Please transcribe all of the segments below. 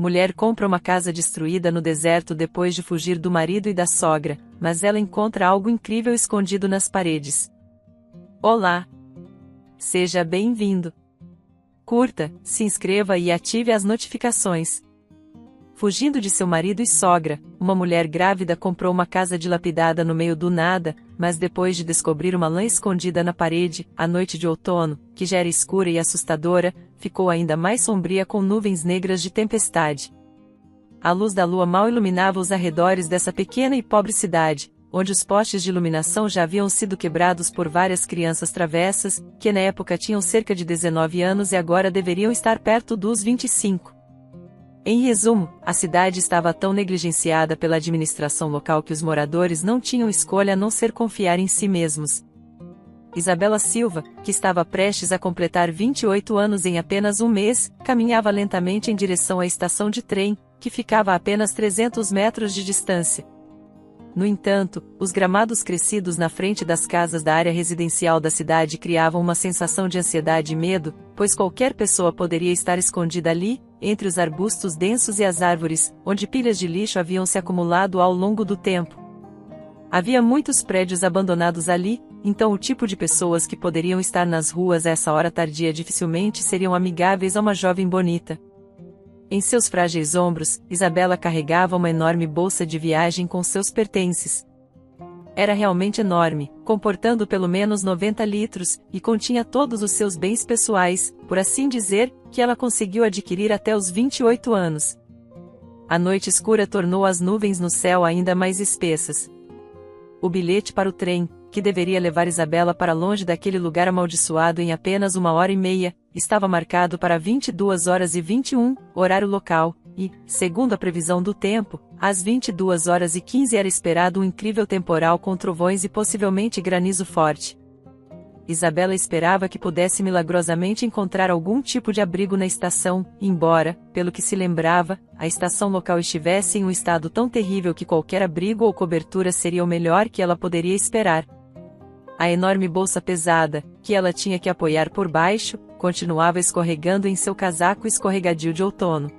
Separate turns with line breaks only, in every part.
Mulher compra uma casa destruída no deserto depois de fugir do marido e da sogra, mas ela encontra algo incrível escondido nas paredes. Olá! Seja bem-vindo! Curta, se inscreva e ative as notificações. Fugindo de seu marido e sogra, uma mulher grávida comprou uma casa dilapidada no meio do nada, mas depois de descobrir uma lã escondida na parede, a noite de outono, que já era escura e assustadora, ficou ainda mais sombria com nuvens negras de tempestade. A luz da lua mal iluminava os arredores dessa pequena e pobre cidade, onde os postes de iluminação já haviam sido quebrados por várias crianças travessas, que na época tinham cerca de 19 anos e agora deveriam estar perto dos 25. Em resumo, a cidade estava tão negligenciada pela administração local que os moradores não tinham escolha a não ser confiar em si mesmos. Isabela Silva, que estava prestes a completar 28 anos em apenas um mês, caminhava lentamente em direção à estação de trem, que ficava a apenas 300 metros de distância. No entanto, os gramados crescidos na frente das casas da área residencial da cidade criavam uma sensação de ansiedade e medo, pois qualquer pessoa poderia estar escondida ali, entre os arbustos densos e as árvores, onde pilhas de lixo haviam se acumulado ao longo do tempo. Havia muitos prédios abandonados ali, então o tipo de pessoas que poderiam estar nas ruas a essa hora tardia dificilmente seriam amigáveis a uma jovem bonita. Em seus frágeis ombros, Isabela carregava uma enorme bolsa de viagem com seus pertences. Era realmente enorme, comportando pelo menos 90 litros, e continha todos os seus bens pessoais, por assim dizer, que ela conseguiu adquirir até os 28 anos. A noite escura tornou as nuvens no céu ainda mais espessas. O bilhete para o trem, que deveria levar Isabela para longe daquele lugar amaldiçoado em apenas 1h30, estava marcado para 22h21, horário local, e, segundo a previsão do tempo, às 22h15 era esperado um incrível temporal com trovões e possivelmente granizo forte. Isabela esperava que pudesse milagrosamente encontrar algum tipo de abrigo na estação, embora, pelo que se lembrava, a estação local estivesse em um estado tão terrível que qualquer abrigo ou cobertura seria o melhor que ela poderia esperar. A enorme bolsa pesada, que ela tinha que apoiar por baixo, continuava escorregando em seu casaco escorregadio de outono.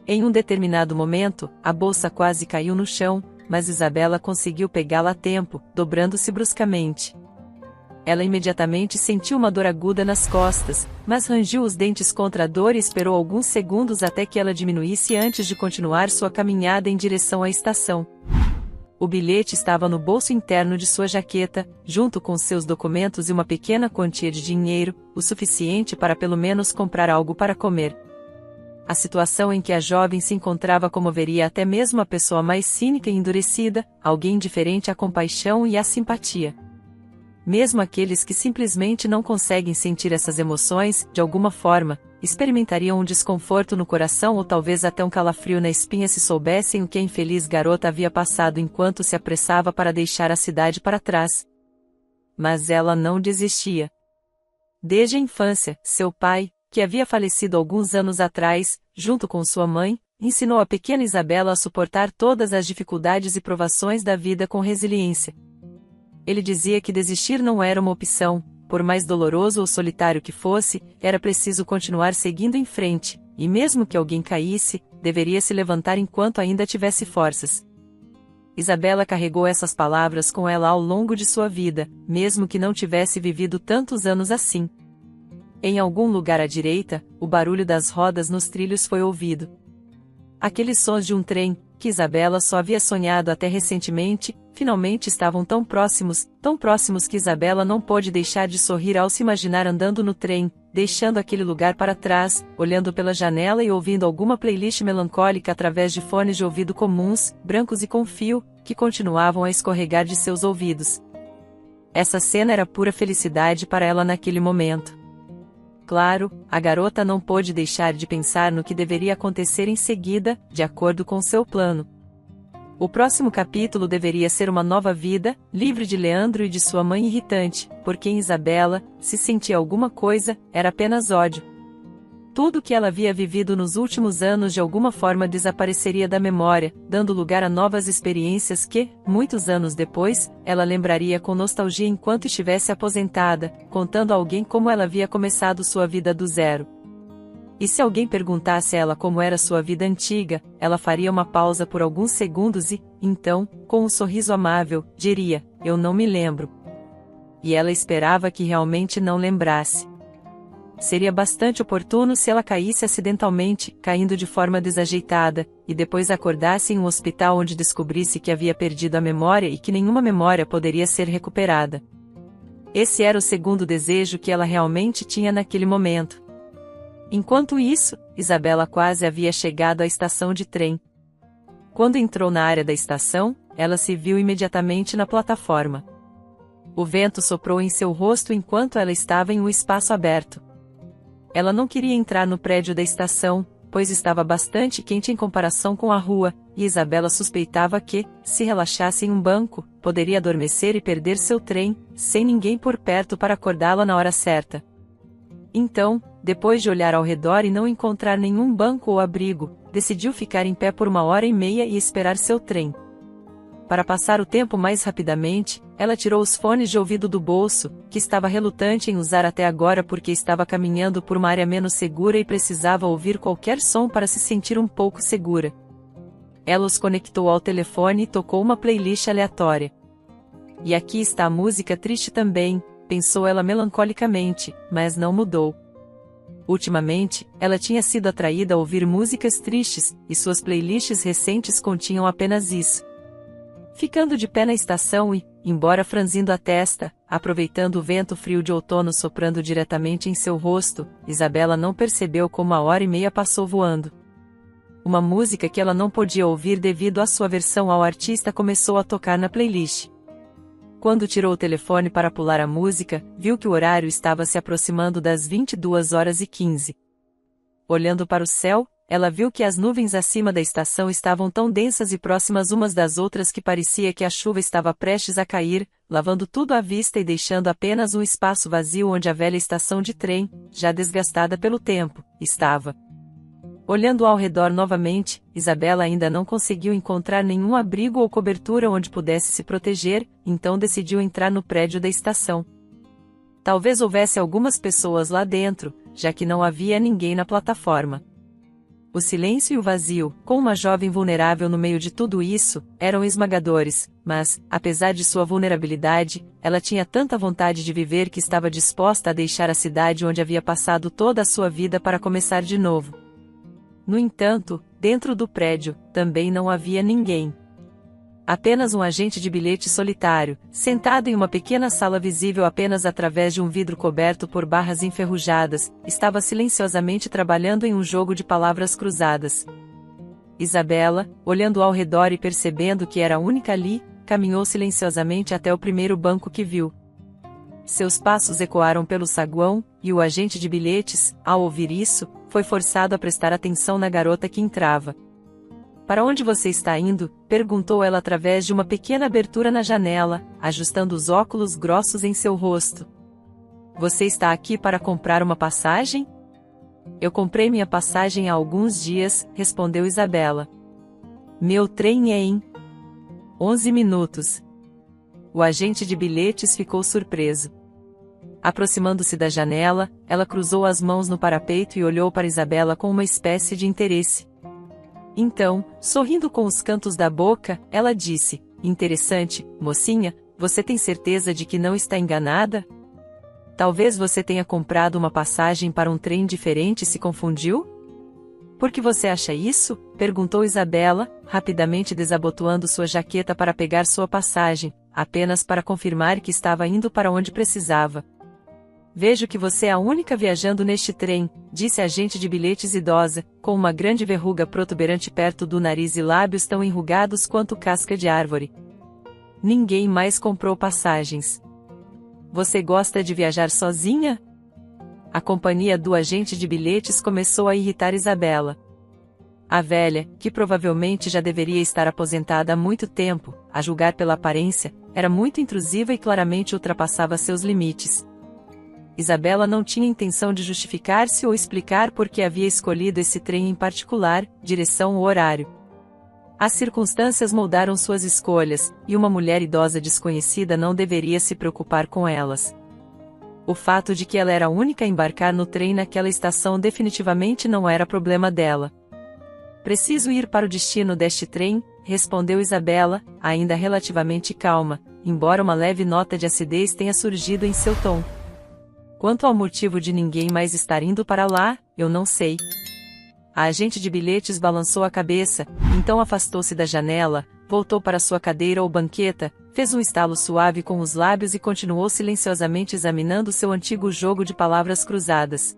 Em um determinado momento, a bolsa quase caiu no chão, mas Isabela conseguiu pegá-la a tempo, dobrando-se bruscamente. Ela imediatamente sentiu uma dor aguda nas costas, mas rangiu os dentes contra a dor e esperou alguns segundos até que ela diminuísse antes de continuar sua caminhada em direção à estação. O bilhete estava no bolso interno de sua jaqueta, junto com seus documentos e uma pequena quantia de dinheiro, o suficiente para pelo menos comprar algo para comer. A situação em que a jovem se encontrava comoveria até mesmo a pessoa mais cínica e endurecida, alguém diferente à compaixão e à simpatia. Mesmo aqueles que simplesmente não conseguem sentir essas emoções, de alguma forma, experimentariam um desconforto no coração ou talvez até um calafrio na espinha se soubessem o que a infeliz garota havia passado enquanto se apressava para deixar a cidade para trás. Mas ela não desistia. Desde a infância, seu pai, que havia falecido alguns anos atrás, junto com sua mãe, ensinou a pequena Isabela a suportar todas as dificuldades e provações da vida com resiliência. Ele dizia que desistir não era uma opção, por mais doloroso ou solitário que fosse, era preciso continuar seguindo em frente, e mesmo que alguém caísse, deveria se levantar enquanto ainda tivesse forças. Isabela carregou essas palavras com ela ao longo de sua vida, mesmo que não tivesse vivido tantos anos assim. Em algum lugar à direita, o barulho das rodas nos trilhos foi ouvido. Aqueles sons de um trem, que Isabela só havia sonhado até recentemente, finalmente estavam tão próximos que Isabela não pôde deixar de sorrir ao se imaginar andando no trem, deixando aquele lugar para trás, olhando pela janela e ouvindo alguma playlist melancólica através de fones de ouvido comuns, brancos e com fio, que continuavam a escorregar de seus ouvidos. Essa cena era pura felicidade para ela naquele momento. Claro, a garota não pôde deixar de pensar no que deveria acontecer em seguida, de acordo com seu plano. O próximo capítulo deveria ser uma nova vida, livre de Leandro e de sua mãe irritante, porque em Isabela, se sentia alguma coisa, era apenas ódio. Tudo o que ela havia vivido nos últimos anos de alguma forma desapareceria da memória, dando lugar a novas experiências que, muitos anos depois, ela lembraria com nostalgia enquanto estivesse aposentada, contando a alguém como ela havia começado sua vida do zero. E se alguém perguntasse a ela como era sua vida antiga, ela faria uma pausa por alguns segundos e, então, com um sorriso amável, diria: "Eu não me lembro." E ela esperava que realmente não lembrasse. Seria bastante oportuno se ela caísse acidentalmente, caindo de forma desajeitada, e depois acordasse em um hospital onde descobrisse que havia perdido a memória e que nenhuma memória poderia ser recuperada. Esse era o segundo desejo que ela realmente tinha naquele momento. Enquanto isso, Isabela quase havia chegado à estação de trem. Quando entrou na área da estação, ela se viu imediatamente na plataforma. O vento soprou em seu rosto enquanto ela estava em um espaço aberto. Ela não queria entrar no prédio da estação, pois estava bastante quente em comparação com a rua, e Isabela suspeitava que, se relaxasse em um banco, poderia adormecer e perder seu trem, sem ninguém por perto para acordá-la na hora certa. Então, depois de olhar ao redor e não encontrar nenhum banco ou abrigo, decidiu ficar em pé por 1h30 e esperar seu trem. Para passar o tempo mais rapidamente, ela tirou os fones de ouvido do bolso, que estava relutante em usar até agora porque estava caminhando por uma área menos segura e precisava ouvir qualquer som para se sentir um pouco segura. Ela os conectou ao telefone e tocou uma playlist aleatória. E aqui está a música triste também, pensou ela melancolicamente, mas não mudou. Ultimamente, ela tinha sido atraída a ouvir músicas tristes, e suas playlists recentes continham apenas isso. Ficando de pé na estação e, embora franzindo a testa, aproveitando o vento frio de outono soprando diretamente em seu rosto, Isabela não percebeu como a 1h30 passou voando. Uma música que ela não podia ouvir devido à sua aversão ao artista começou a tocar na playlist. Quando tirou o telefone para pular a música, viu que o horário estava se aproximando das 22h15. Olhando para o céu, ela viu que as nuvens acima da estação estavam tão densas e próximas umas das outras que parecia que a chuva estava prestes a cair, lavando tudo à vista e deixando apenas um espaço vazio onde a velha estação de trem, já desgastada pelo tempo, estava. Olhando ao redor novamente, Isabela ainda não conseguiu encontrar nenhum abrigo ou cobertura onde pudesse se proteger, então decidiu entrar no prédio da estação. Talvez houvesse algumas pessoas lá dentro, já que não havia ninguém na plataforma. O silêncio e o vazio, com uma jovem vulnerável no meio de tudo isso, eram esmagadores, mas, apesar de sua vulnerabilidade, ela tinha tanta vontade de viver que estava disposta a deixar a cidade onde havia passado toda a sua vida para começar de novo. No entanto, dentro do prédio, também não havia ninguém. Apenas um agente de bilhete solitário, sentado em uma pequena sala visível apenas através de um vidro coberto por barras enferrujadas, estava silenciosamente trabalhando em um jogo de palavras cruzadas. Isabela, olhando ao redor e percebendo que era a única ali, caminhou silenciosamente até o primeiro banco que viu. Seus passos ecoaram pelo saguão, e o agente de bilhetes, ao ouvir isso, foi forçado a prestar atenção na garota que entrava. "Para onde você está indo?", perguntou ela através de uma pequena abertura na janela, ajustando os óculos grossos em seu rosto. "Você está aqui para comprar uma passagem?" "Eu comprei minha passagem há alguns dias", respondeu Isabela. "Meu trem é em 11 minutos." O agente de bilhetes ficou surpreso. Aproximando-se da janela, ela cruzou as mãos no parapeito e olhou para Isabela com uma espécie de interesse. Então, sorrindo com os cantos da boca, ela disse: "Interessante, mocinha, você tem certeza de que não está enganada? Talvez você tenha comprado uma passagem para um trem diferente e se confundiu?" "Por que você acha isso?", perguntou Isabela, rapidamente desabotoando sua jaqueta para pegar sua passagem, apenas para confirmar que estava indo para onde precisava. "Vejo que você é a única viajando neste trem", disse a agente de bilhetes idosa, com uma grande verruga protuberante perto do nariz e lábios tão enrugados quanto casca de árvore. "Ninguém mais comprou passagens. Você gosta de viajar sozinha?" A companhia do agente de bilhetes começou a irritar Isabela. A velha, que provavelmente já deveria estar aposentada há muito tempo, a julgar pela aparência, era muito intrusiva e claramente ultrapassava seus limites. Isabela não tinha intenção de justificar-se ou explicar por que havia escolhido esse trem em particular, direção ou horário. As circunstâncias moldaram suas escolhas, e uma mulher idosa desconhecida não deveria se preocupar com elas. O fato de que ela era a única a embarcar no trem naquela estação definitivamente não era problema dela. Preciso ir para o destino deste trem, respondeu Isabela, ainda relativamente calma, embora uma leve nota de acidez tenha surgido em seu tom. Quanto ao motivo de ninguém mais estar indo para lá, eu não sei. A agente de bilhetes balançou a cabeça, então afastou-se da janela, voltou para sua cadeira ou banqueta, fez um estalo suave com os lábios e continuou silenciosamente examinando seu antigo jogo de palavras cruzadas.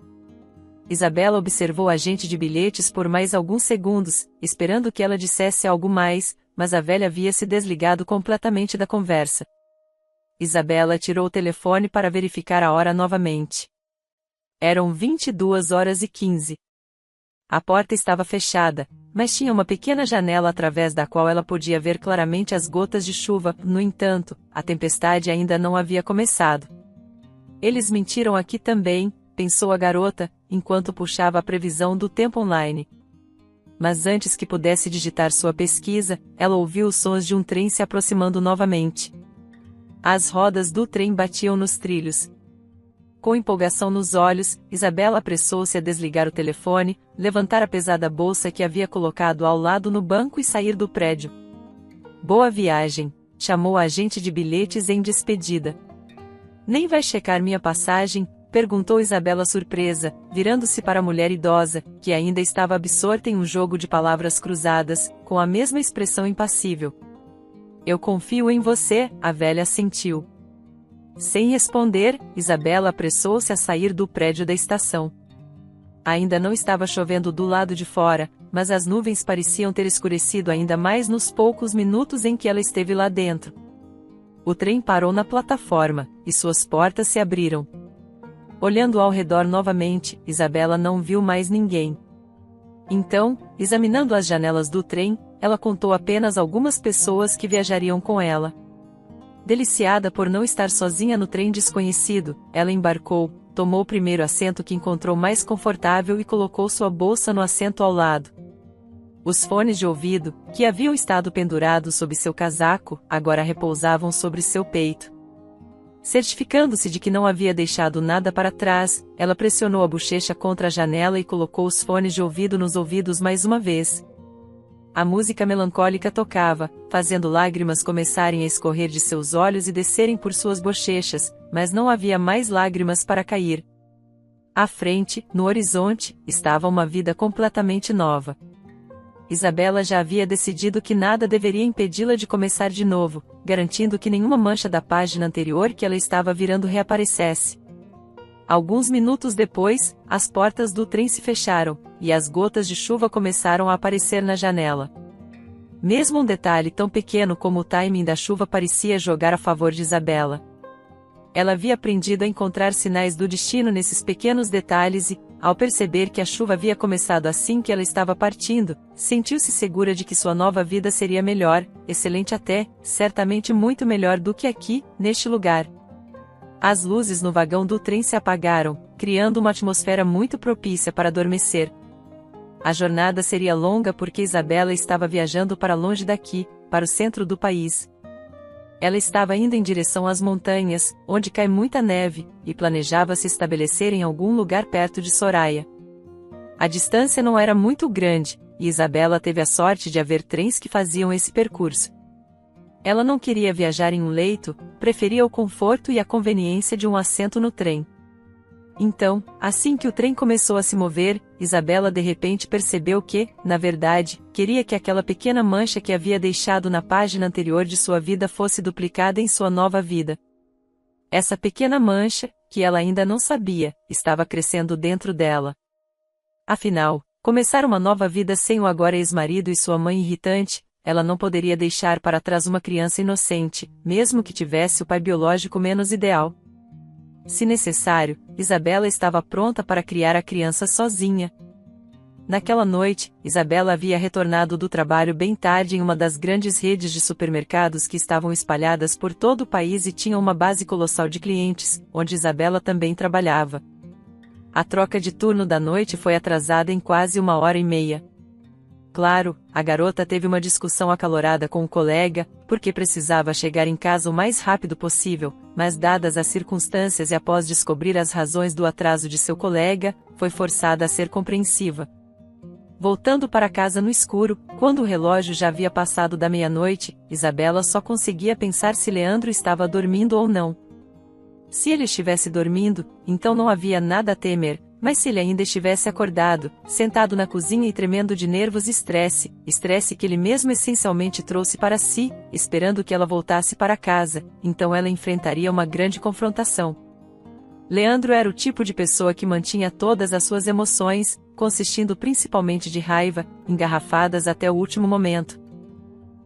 Isabela observou a agente de bilhetes por mais alguns segundos, esperando que ela dissesse algo mais, mas a velha havia se desligado completamente da conversa. Isabela tirou o telefone para verificar a hora novamente. Eram 22h15. A porta estava fechada, mas tinha uma pequena janela através da qual ela podia ver claramente as gotas de chuva. No entanto, a tempestade ainda não havia começado. Eles mentiram aqui também, pensou a garota, enquanto puxava a previsão do tempo online. Mas antes que pudesse digitar sua pesquisa, ela ouviu os sons de um trem se aproximando novamente. As rodas do trem batiam nos trilhos. Com empolgação nos olhos, Isabela apressou-se a desligar o telefone, levantar a pesada bolsa que havia colocado ao lado no banco e sair do prédio. Boa viagem, chamou a agente de bilhetes em despedida. Nem vai checar minha passagem? Perguntou Isabela surpresa, virando-se para a mulher idosa, que ainda estava absorta em um jogo de palavras cruzadas, com a mesma expressão impassível. Eu confio em você, a velha assentiu. Sem responder, Isabela apressou-se a sair do prédio da estação. Ainda não estava chovendo do lado de fora, mas as nuvens pareciam ter escurecido ainda mais nos poucos minutos em que ela esteve lá dentro. O trem parou na plataforma, e suas portas se abriram. Olhando ao redor novamente, Isabela não viu mais ninguém. Então, examinando as janelas do trem, ela contou apenas algumas pessoas que viajariam com ela. Deliciada por não estar sozinha no trem desconhecido, ela embarcou, tomou o primeiro assento que encontrou mais confortável e colocou sua bolsa no assento ao lado. Os fones de ouvido, que haviam estado pendurados sob seu casaco, agora repousavam sobre seu peito. Certificando-se de que não havia deixado nada para trás, ela pressionou a bochecha contra a janela e colocou os fones de ouvido nos ouvidos mais uma vez. A música melancólica tocava, fazendo lágrimas começarem a escorrer de seus olhos e descerem por suas bochechas, mas não havia mais lágrimas para cair. À frente, no horizonte, estava uma vida completamente nova. Isabela já havia decidido que nada deveria impedi-la de começar de novo, garantindo que nenhuma mancha da página anterior que ela estava virando reaparecesse. Alguns minutos depois, as portas do trem se fecharam, e as gotas de chuva começaram a aparecer na janela. Mesmo um detalhe tão pequeno como o timing da chuva parecia jogar a favor de Isabela. Ela havia aprendido a encontrar sinais do destino nesses pequenos detalhes e, ao perceber que a chuva havia começado assim que ela estava partindo, sentiu-se segura de que sua nova vida seria melhor, excelente até, certamente muito melhor do que aqui, neste lugar. As luzes no vagão do trem se apagaram, criando uma atmosfera muito propícia para adormecer. A jornada seria longa porque Isabela estava viajando para longe daqui, para o centro do país. Ela estava indo em direção às montanhas, onde cai muita neve, e planejava se estabelecer em algum lugar perto de Soraya. A distância não era muito grande, e Isabela teve a sorte de haver trens que faziam esse percurso. Ela não queria viajar em um leito, preferia o conforto e a conveniência de um assento no trem. Então, assim que o trem começou a se mover, Isabela de repente percebeu que, na verdade, queria que aquela pequena mancha que havia deixado na página anterior de sua vida fosse duplicada em sua nova vida. Essa pequena mancha, que ela ainda não sabia, estava crescendo dentro dela. Afinal, começar uma nova vida sem o agora ex-marido e sua mãe irritante, ela não poderia deixar para trás uma criança inocente, mesmo que tivesse o pai biológico menos ideal. Se necessário, Isabela estava pronta para criar a criança sozinha. Naquela noite, Isabela havia retornado do trabalho bem tarde em uma das grandes redes de supermercados que estavam espalhadas por todo o país e tinham uma base colossal de clientes, onde Isabela também trabalhava. A troca de turno da noite foi atrasada em quase 1h30. Claro, a garota teve uma discussão acalorada com o colega, porque precisava chegar em casa o mais rápido possível, mas dadas as circunstâncias e após descobrir as razões do atraso de seu colega, foi forçada a ser compreensiva. Voltando para casa no escuro, quando o relógio já havia passado da meia-noite, Isabela só conseguia pensar se Leandro estava dormindo ou não. Se ele estivesse dormindo, então não havia nada a temer, mas se ele ainda estivesse acordado, sentado na cozinha e tremendo de nervos e estresse que ele mesmo essencialmente trouxe para si, esperando que ela voltasse para casa, então ela enfrentaria uma grande confrontação. Leandro era o tipo de pessoa que mantinha todas as suas emoções, consistindo principalmente de raiva, engarrafadas até o último momento.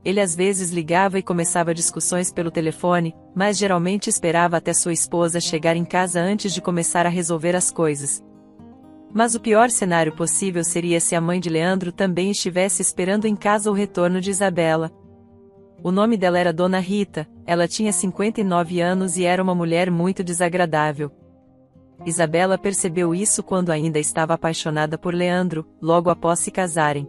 Ele às vezes ligava e começava discussões pelo telefone, mas geralmente esperava até sua esposa chegar em casa antes de começar a resolver as coisas. Mas o pior cenário possível seria se a mãe de Leandro também estivesse esperando em casa o retorno de Isabela. O nome dela era Dona Rita, ela tinha 59 anos e era uma mulher muito desagradável. Isabela percebeu isso quando ainda estava apaixonada por Leandro, logo após se casarem.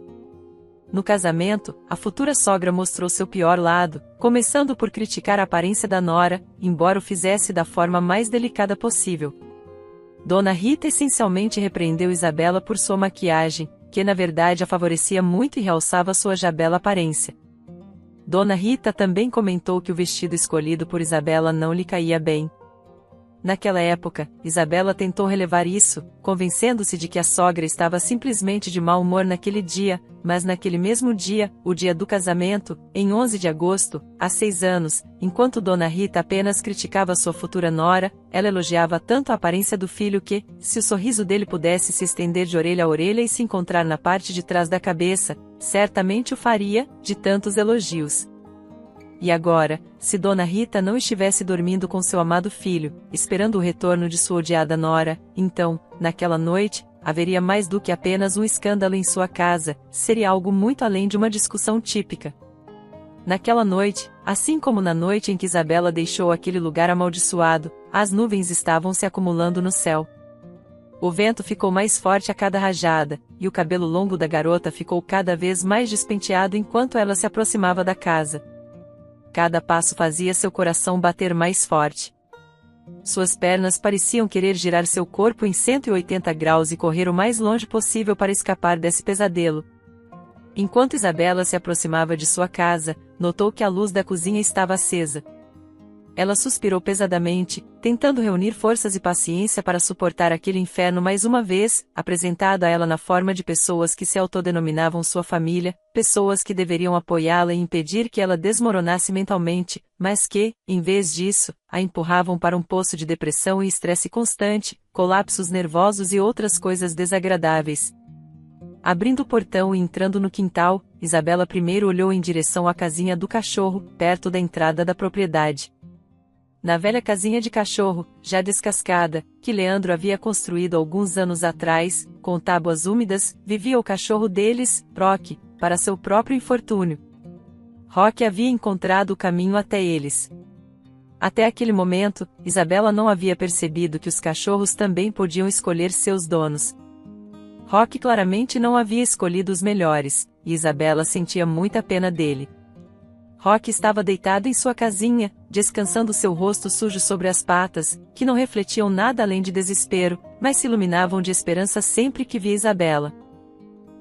No casamento, a futura sogra mostrou seu pior lado, começando por criticar a aparência da nora, embora o fizesse da forma mais delicada possível. Dona Rita essencialmente repreendeu Isabela por sua maquiagem, que na verdade a favorecia muito e realçava sua já bela aparência. Dona Rita também comentou que o vestido escolhido por Isabela não lhe caía bem. Naquela época, Isabela tentou relevar isso, convencendo-se de que a sogra estava simplesmente de mau humor naquele dia, mas naquele mesmo dia, o dia do casamento, em 11 de agosto, há 6 anos, enquanto Dona Rita apenas criticava sua futura nora, ela elogiava tanto a aparência do filho que, se o sorriso dele pudesse se estender de orelha a orelha e se encontrar na parte de trás da cabeça, certamente o faria, de tantos elogios. E agora, se Dona Rita não estivesse dormindo com seu amado filho, esperando o retorno de sua odiada nora, então, naquela noite, haveria mais do que apenas um escândalo em sua casa, seria algo muito além de uma discussão típica. Naquela noite, assim como na noite em que Isabela deixou aquele lugar amaldiçoado, as nuvens estavam se acumulando no céu. O vento ficou mais forte a cada rajada, e o cabelo longo da garota ficou cada vez mais despenteado enquanto ela se aproximava da casa. Cada passo fazia seu coração bater mais forte. Suas pernas pareciam querer girar seu corpo em 180 graus e correr o mais longe possível para escapar desse pesadelo. Enquanto Isabela se aproximava de sua casa, notou que a luz da cozinha estava acesa. Ela suspirou pesadamente, tentando reunir forças e paciência para suportar aquele inferno mais uma vez, apresentado a ela na forma de pessoas que se autodenominavam sua família, pessoas que deveriam apoiá-la e impedir que ela desmoronasse mentalmente, mas que, em vez disso, a empurravam para um poço de depressão e estresse constante, colapsos nervosos e outras coisas desagradáveis. Abrindo o portão e entrando no quintal, Isabela primeiro olhou em direção à casinha do cachorro, perto da entrada da propriedade. Na velha casinha de cachorro, já descascada, que Leandro havia construído alguns anos atrás, com tábuas úmidas, vivia o cachorro deles, Rocky, para seu próprio infortúnio. Rocky havia encontrado o caminho até eles. Até aquele momento, Isabela não havia percebido que os cachorros também podiam escolher seus donos. Rocky claramente não havia escolhido os melhores, e Isabela sentia muita pena dele. Rocky estava deitado em sua casinha, descansando seu rosto sujo sobre as patas, que não refletiam nada além de desespero, mas se iluminavam de esperança sempre que via Isabela.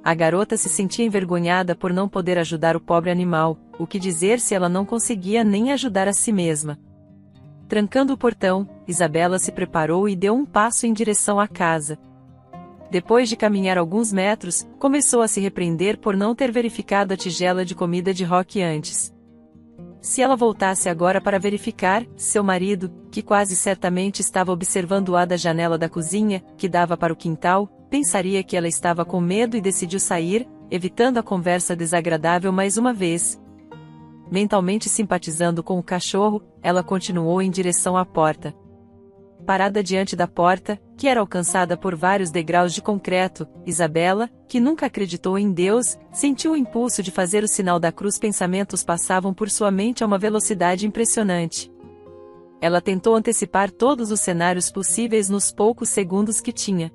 A garota se sentia envergonhada por não poder ajudar o pobre animal, o que dizer se ela não conseguia nem ajudar a si mesma. Trancando o portão, Isabela se preparou e deu um passo em direção à casa. Depois de caminhar alguns metros, começou a se repreender por não ter verificado a tigela de comida de Rocky antes. Se ela voltasse agora para verificar, seu marido, que quase certamente estava observando-a da janela da cozinha, que dava para o quintal, pensaria que ela estava com medo e decidiu sair, evitando a conversa desagradável mais uma vez. Mentalmente simpatizando com o cachorro, ela continuou em direção à porta. Parada diante da porta, que era alcançada por vários degraus de concreto, Isabela, que nunca acreditou em Deus, sentiu o impulso de fazer o sinal da cruz. Pensamentos passavam por sua mente a uma velocidade impressionante. Ela tentou antecipar todos os cenários possíveis nos poucos segundos que tinha.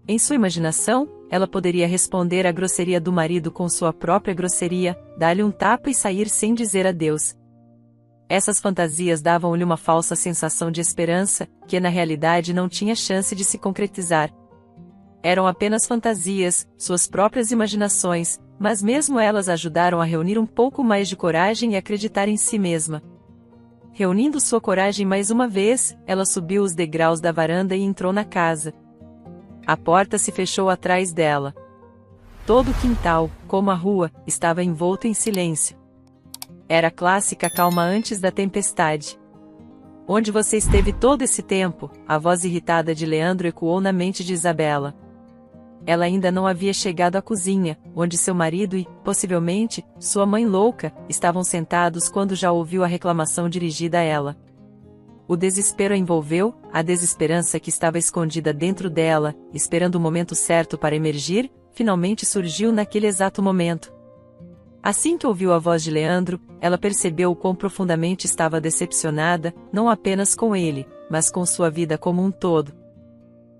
Em sua imaginação, ela poderia responder à grosseria do marido com sua própria grosseria, dar-lhe um tapa e sair sem dizer adeus. Essas fantasias davam-lhe uma falsa sensação de esperança, que na realidade não tinha chance de se concretizar. Eram apenas fantasias, suas próprias imaginações, mas mesmo elas ajudaram a reunir um pouco mais de coragem e acreditar em si mesma. Reunindo sua coragem mais uma vez, ela subiu os degraus da varanda e entrou na casa. A porta se fechou atrás dela. Todo o quintal, como a rua, estava envolto em silêncio. Era a clássica calma antes da tempestade. Onde você esteve todo esse tempo? A voz irritada de Leandro ecoou na mente de Isabela. Ela ainda não havia chegado à cozinha, onde seu marido e, possivelmente, sua mãe louca, estavam sentados quando já ouviu a reclamação dirigida a ela. O desespero a envolveu, a desesperança que estava escondida dentro dela, esperando o momento certo para emergir, finalmente surgiu naquele exato momento. Assim que ouviu a voz de Leandro, ela percebeu o quão profundamente estava decepcionada, não apenas com ele, mas com sua vida como um todo.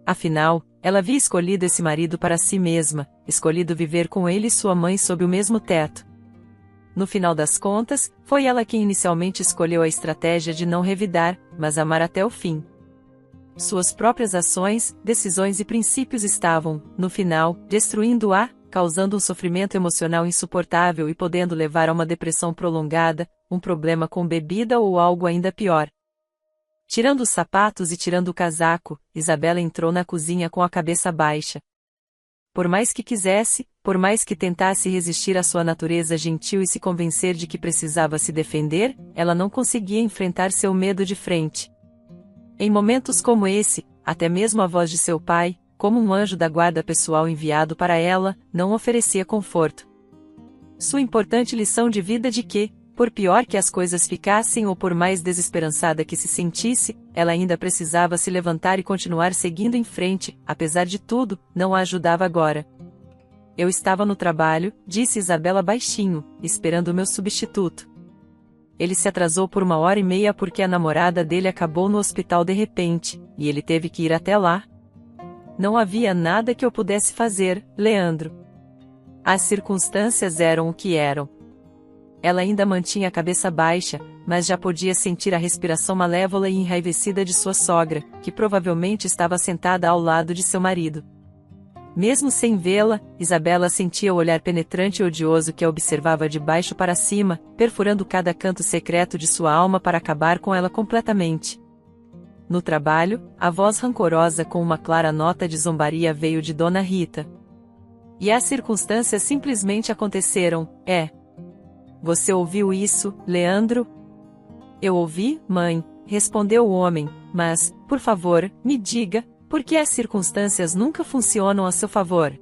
Afinal, ela havia escolhido esse marido para si mesma, escolhido viver com ele e sua mãe sob o mesmo teto. No final das contas, foi ela quem inicialmente escolheu a estratégia de não revidar, mas amar até o fim. Suas próprias ações, decisões e princípios estavam, no final, destruindo-a, causando um sofrimento emocional insuportável e podendo levar a uma depressão prolongada, um problema com bebida ou algo ainda pior. Tirando os sapatos e tirando o casaco, Isabela entrou na cozinha com a cabeça baixa. Por mais que quisesse, por mais que tentasse resistir à sua natureza gentil e se convencer de que precisava se defender, ela não conseguia enfrentar seu medo de frente. Em momentos como esse, até mesmo a voz de seu pai, como um anjo da guarda pessoal enviado para ela, não oferecia conforto. Sua importante lição de vida de que, por pior que as coisas ficassem ou por mais desesperançada que se sentisse, ela ainda precisava se levantar e continuar seguindo em frente, apesar de tudo, não a ajudava agora. Eu estava no trabalho, disse Isabela baixinho, esperando o meu substituto. Ele se atrasou por 1h30 porque a namorada dele acabou no hospital de repente, e ele teve que ir até lá. Não havia nada que eu pudesse fazer, Leandro. As circunstâncias eram o que eram. Ela ainda mantinha a cabeça baixa, mas já podia sentir a respiração malévola e enraivecida de sua sogra, que provavelmente estava sentada ao lado de seu marido. Mesmo sem vê-la, Isabela sentia o olhar penetrante e odioso que a observava de baixo para cima, perfurando cada canto secreto de sua alma para acabar com ela completamente. No trabalho, a voz rancorosa com uma clara nota de zombaria veio de Dona Rita. E as circunstâncias simplesmente aconteceram, é. Você ouviu isso, Leandro? Eu ouvi, mãe, respondeu o homem, mas, por favor, me diga, por que as circunstâncias nunca funcionam a seu favor?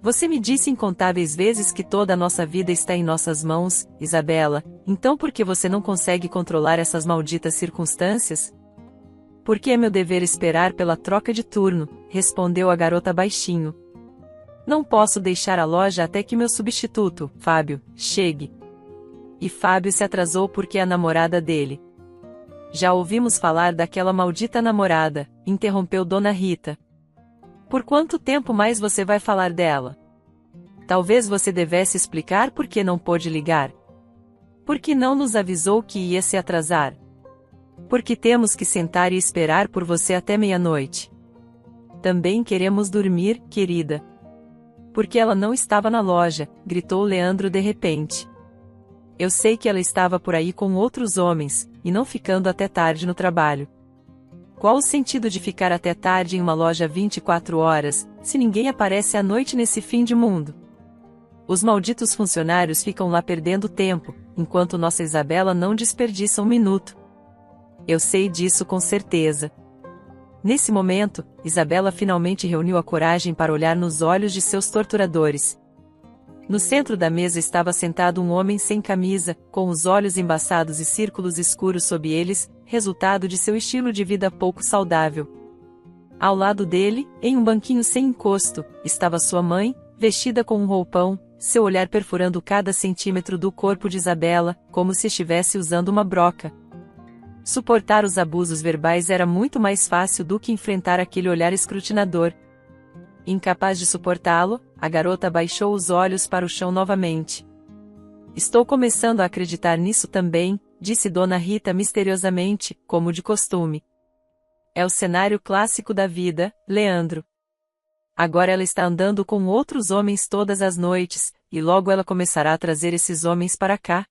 Você me disse incontáveis vezes que toda a nossa vida está em nossas mãos, Isabela, então por que você não consegue controlar essas malditas circunstâncias? Porque é meu dever esperar pela troca de turno, respondeu a garota baixinho. Não posso deixar a loja até que meu substituto, Fábio, chegue. E Fábio se atrasou porque é a namorada dele. Já ouvimos falar daquela maldita namorada, interrompeu Dona Rita. Por quanto tempo mais você vai falar dela? Talvez você devesse explicar por que não pôde ligar. Por que não nos avisou que ia se atrasar? Porque temos que sentar e esperar por você até meia-noite. Também queremos dormir, querida. Porque ela não estava na loja, gritou Leandro de repente. Eu sei que ela estava por aí com outros homens, e não ficando até tarde no trabalho. Qual o sentido de ficar até tarde em uma loja 24 horas, se ninguém aparece à noite nesse fim de mundo? Os malditos funcionários ficam lá perdendo tempo, enquanto nossa Isabela não desperdiça um minuto. Eu sei disso com certeza. Nesse momento, Isabela finalmente reuniu a coragem para olhar nos olhos de seus torturadores. No centro da mesa estava sentado um homem sem camisa, com os olhos embaçados e círculos escuros sob eles, resultado de seu estilo de vida pouco saudável. Ao lado dele, em um banquinho sem encosto, estava sua mãe, vestida com um roupão, seu olhar perfurando cada centímetro do corpo de Isabela, como se estivesse usando uma broca. Suportar os abusos verbais era muito mais fácil do que enfrentar aquele olhar escrutinador. Incapaz de suportá-lo, a garota baixou os olhos para o chão novamente. Estou começando a acreditar nisso também, disse Dona Rita misteriosamente, como de costume. É o cenário clássico da vida, Leandro. Agora ela está andando com outros homens todas as noites, e logo ela começará a trazer esses homens para cá.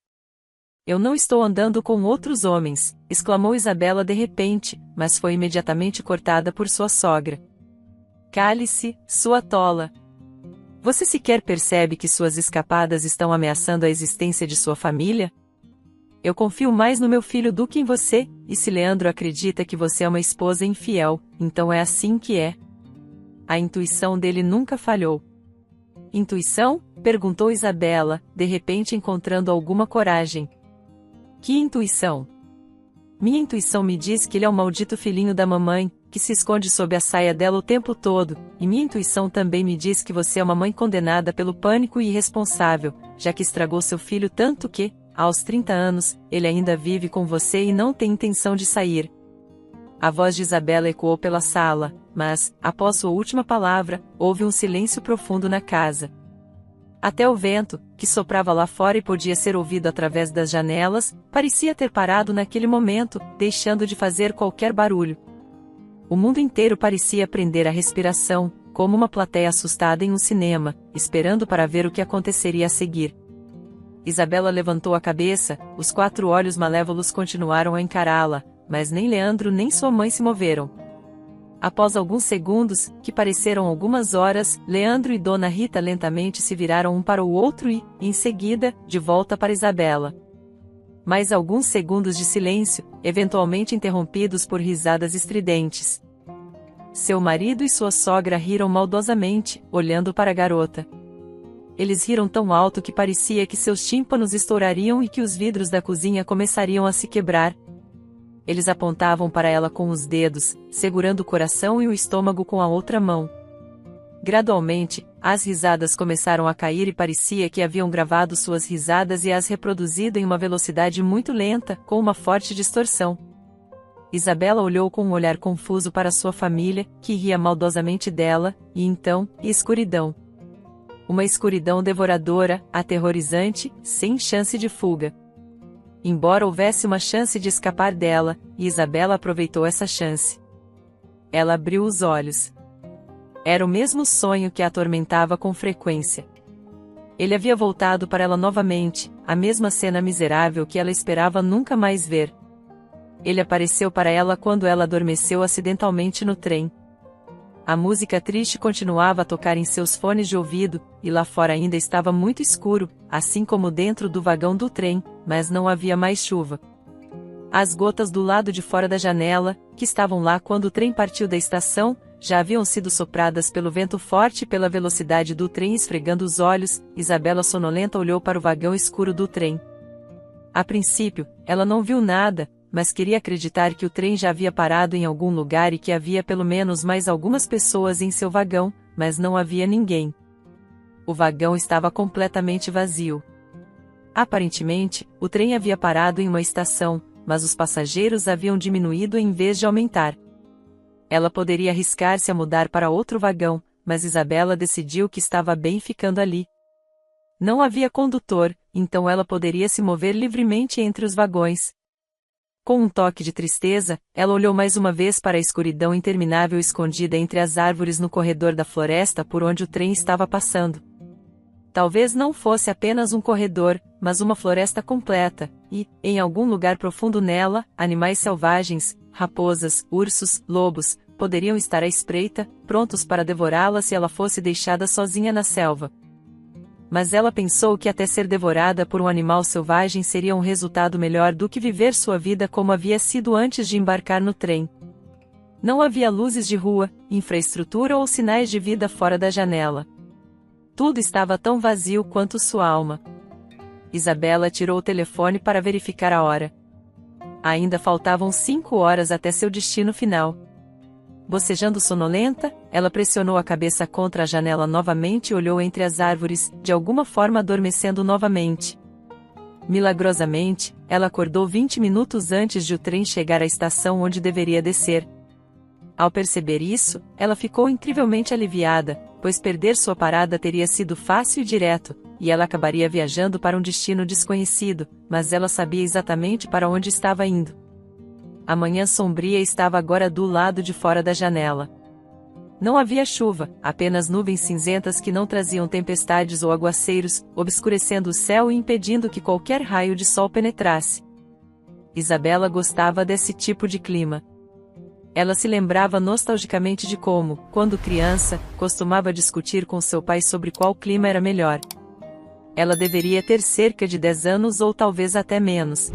Eu não estou andando com outros homens, exclamou Isabela de repente, mas foi imediatamente cortada por sua sogra. Cale-se, sua tola. Você sequer percebe que suas escapadas estão ameaçando a existência de sua família? Eu confio mais no meu filho do que em você, e se Leandro acredita que você é uma esposa infiel, então é assim que é. A intuição dele nunca falhou. Intuição? Perguntou Isabela, de repente encontrando alguma coragem. Que intuição? Minha intuição me diz que ele é o maldito filhinho da mamãe, que se esconde sob a saia dela o tempo todo, e minha intuição também me diz que você é uma mãe condenada pelo pânico e irresponsável, já que estragou seu filho tanto que, aos 30 anos, ele ainda vive com você e não tem intenção de sair. A voz de Isabela ecoou pela sala, mas, após sua última palavra, houve um silêncio profundo na casa. Até o vento, que soprava lá fora e podia ser ouvido através das janelas, parecia ter parado naquele momento, deixando de fazer qualquer barulho. O mundo inteiro parecia prender a respiração, como uma plateia assustada em um cinema, esperando para ver o que aconteceria a seguir. Isabela levantou a cabeça, os 4 olhos malévolos continuaram a encará-la, mas nem Leandro nem sua mãe se moveram. Após alguns segundos, que pareceram algumas horas, Leandro e Dona Rita lentamente se viraram um para o outro e, em seguida, de volta para Isabela. Mais alguns segundos de silêncio, eventualmente interrompidos por risadas estridentes. Seu marido e sua sogra riram maldosamente, olhando para a garota. Eles riram tão alto que parecia que seus tímpanos estourariam e que os vidros da cozinha começariam a se quebrar. Eles apontavam para ela com os dedos, segurando o coração e o estômago com a outra mão. Gradualmente, as risadas começaram a cair e parecia que haviam gravado suas risadas e as reproduzido em uma velocidade muito lenta, com uma forte distorção. Isabela olhou com um olhar confuso para sua família, que ria maldosamente dela, e então, escuridão. Uma escuridão devoradora, aterrorizante, sem chance de fuga. Embora houvesse uma chance de escapar dela, e Isabela aproveitou essa chance. Ela abriu os olhos. Era o mesmo sonho que a atormentava com frequência. Ele havia voltado para ela novamente, a mesma cena miserável que ela esperava nunca mais ver. Ele apareceu para ela quando ela adormeceu acidentalmente no trem. A música triste continuava a tocar em seus fones de ouvido, e lá fora ainda estava muito escuro, assim como dentro do vagão do trem, mas não havia mais chuva. As gotas do lado de fora da janela, que estavam lá quando o trem partiu da estação, já haviam sido sopradas pelo vento forte e pela velocidade do trem esfregando os olhos. Isabela sonolenta olhou para o vagão escuro do trem. A princípio, ela não viu nada, mas queria acreditar que o trem já havia parado em algum lugar e que havia pelo menos mais algumas pessoas em seu vagão, mas não havia ninguém. O vagão estava completamente vazio. Aparentemente, o trem havia parado em uma estação, mas os passageiros haviam diminuído em vez de aumentar. Ela poderia arriscar-se a mudar para outro vagão, mas Isabela decidiu que estava bem ficando ali. Não havia condutor, então ela poderia se mover livremente entre os vagões. Com um toque de tristeza, ela olhou mais uma vez para a escuridão interminável escondida entre as árvores no corredor da floresta por onde o trem estava passando. Talvez não fosse apenas um corredor, mas uma floresta completa, e, em algum lugar profundo nela, animais selvagens, raposas, ursos, lobos, poderiam estar à espreita, prontos para devorá-la se ela fosse deixada sozinha na selva. Mas ela pensou que até ser devorada por um animal selvagem seria um resultado melhor do que viver sua vida como havia sido antes de embarcar no trem. Não havia luzes de rua, infraestrutura ou sinais de vida fora da janela. Tudo estava tão vazio quanto sua alma. Isabela tirou o telefone para verificar a hora. Ainda faltavam 5 horas até seu destino final. Bocejando sonolenta, ela pressionou a cabeça contra a janela novamente e olhou entre as árvores, de alguma forma adormecendo novamente. Milagrosamente, ela acordou 20 minutos antes de o trem chegar à estação onde deveria descer. Ao perceber isso, ela ficou incrivelmente aliviada, pois perder sua parada teria sido fácil e direto, e ela acabaria viajando para um destino desconhecido, mas ela sabia exatamente para onde estava indo. A manhã sombria estava agora do lado de fora da janela. Não havia chuva, apenas nuvens cinzentas que não traziam tempestades ou aguaceiros, obscurecendo o céu e impedindo que qualquer raio de sol penetrasse. Isabela gostava desse tipo de clima. Ela se lembrava nostalgicamente de como, quando criança, costumava discutir com seu pai sobre qual clima era melhor. Ela deveria ter cerca de 10 anos ou talvez até menos.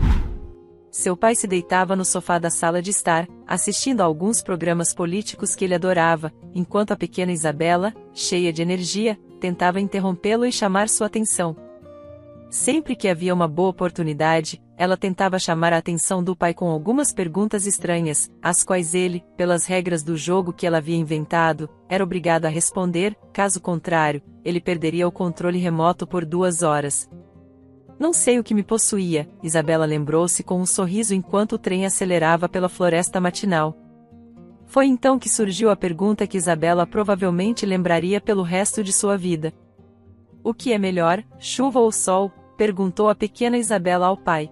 Seu pai se deitava no sofá da sala de estar, assistindo a alguns programas políticos que ele adorava, enquanto a pequena Isabela, cheia de energia, tentava interrompê-lo e chamar sua atenção. Sempre que havia uma boa oportunidade, ela tentava chamar a atenção do pai com algumas perguntas estranhas, às quais ele, pelas regras do jogo que ela havia inventado, era obrigado a responder, caso contrário, ele perderia o controle remoto por 2 horas. Não sei o que me possuía, Isabela lembrou-se com um sorriso enquanto o trem acelerava pela floresta matinal. Foi então que surgiu a pergunta que Isabela provavelmente lembraria pelo resto de sua vida. O que é melhor, chuva ou sol? Perguntou a pequena Isabela ao pai.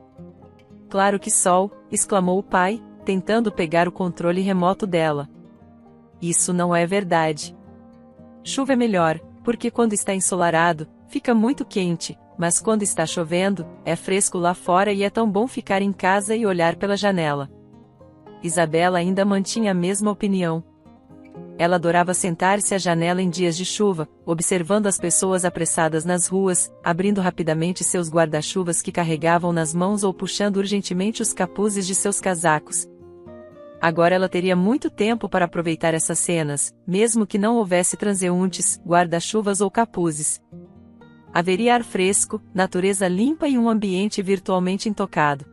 Claro que sol, exclamou o pai, tentando pegar o controle remoto dela. Isso não é verdade. Chuva é melhor, porque quando está ensolarado, fica muito quente, mas quando está chovendo, é fresco lá fora e é tão bom ficar em casa e olhar pela janela. Isabela ainda mantinha a mesma opinião. Ela adorava sentar-se à janela em dias de chuva, observando as pessoas apressadas nas ruas, abrindo rapidamente seus guarda-chuvas que carregavam nas mãos ou puxando urgentemente os capuzes de seus casacos. Agora ela teria muito tempo para aproveitar essas cenas, mesmo que não houvesse transeuntes, guarda-chuvas ou capuzes. Haveria ar fresco, natureza limpa e um ambiente virtualmente intocado.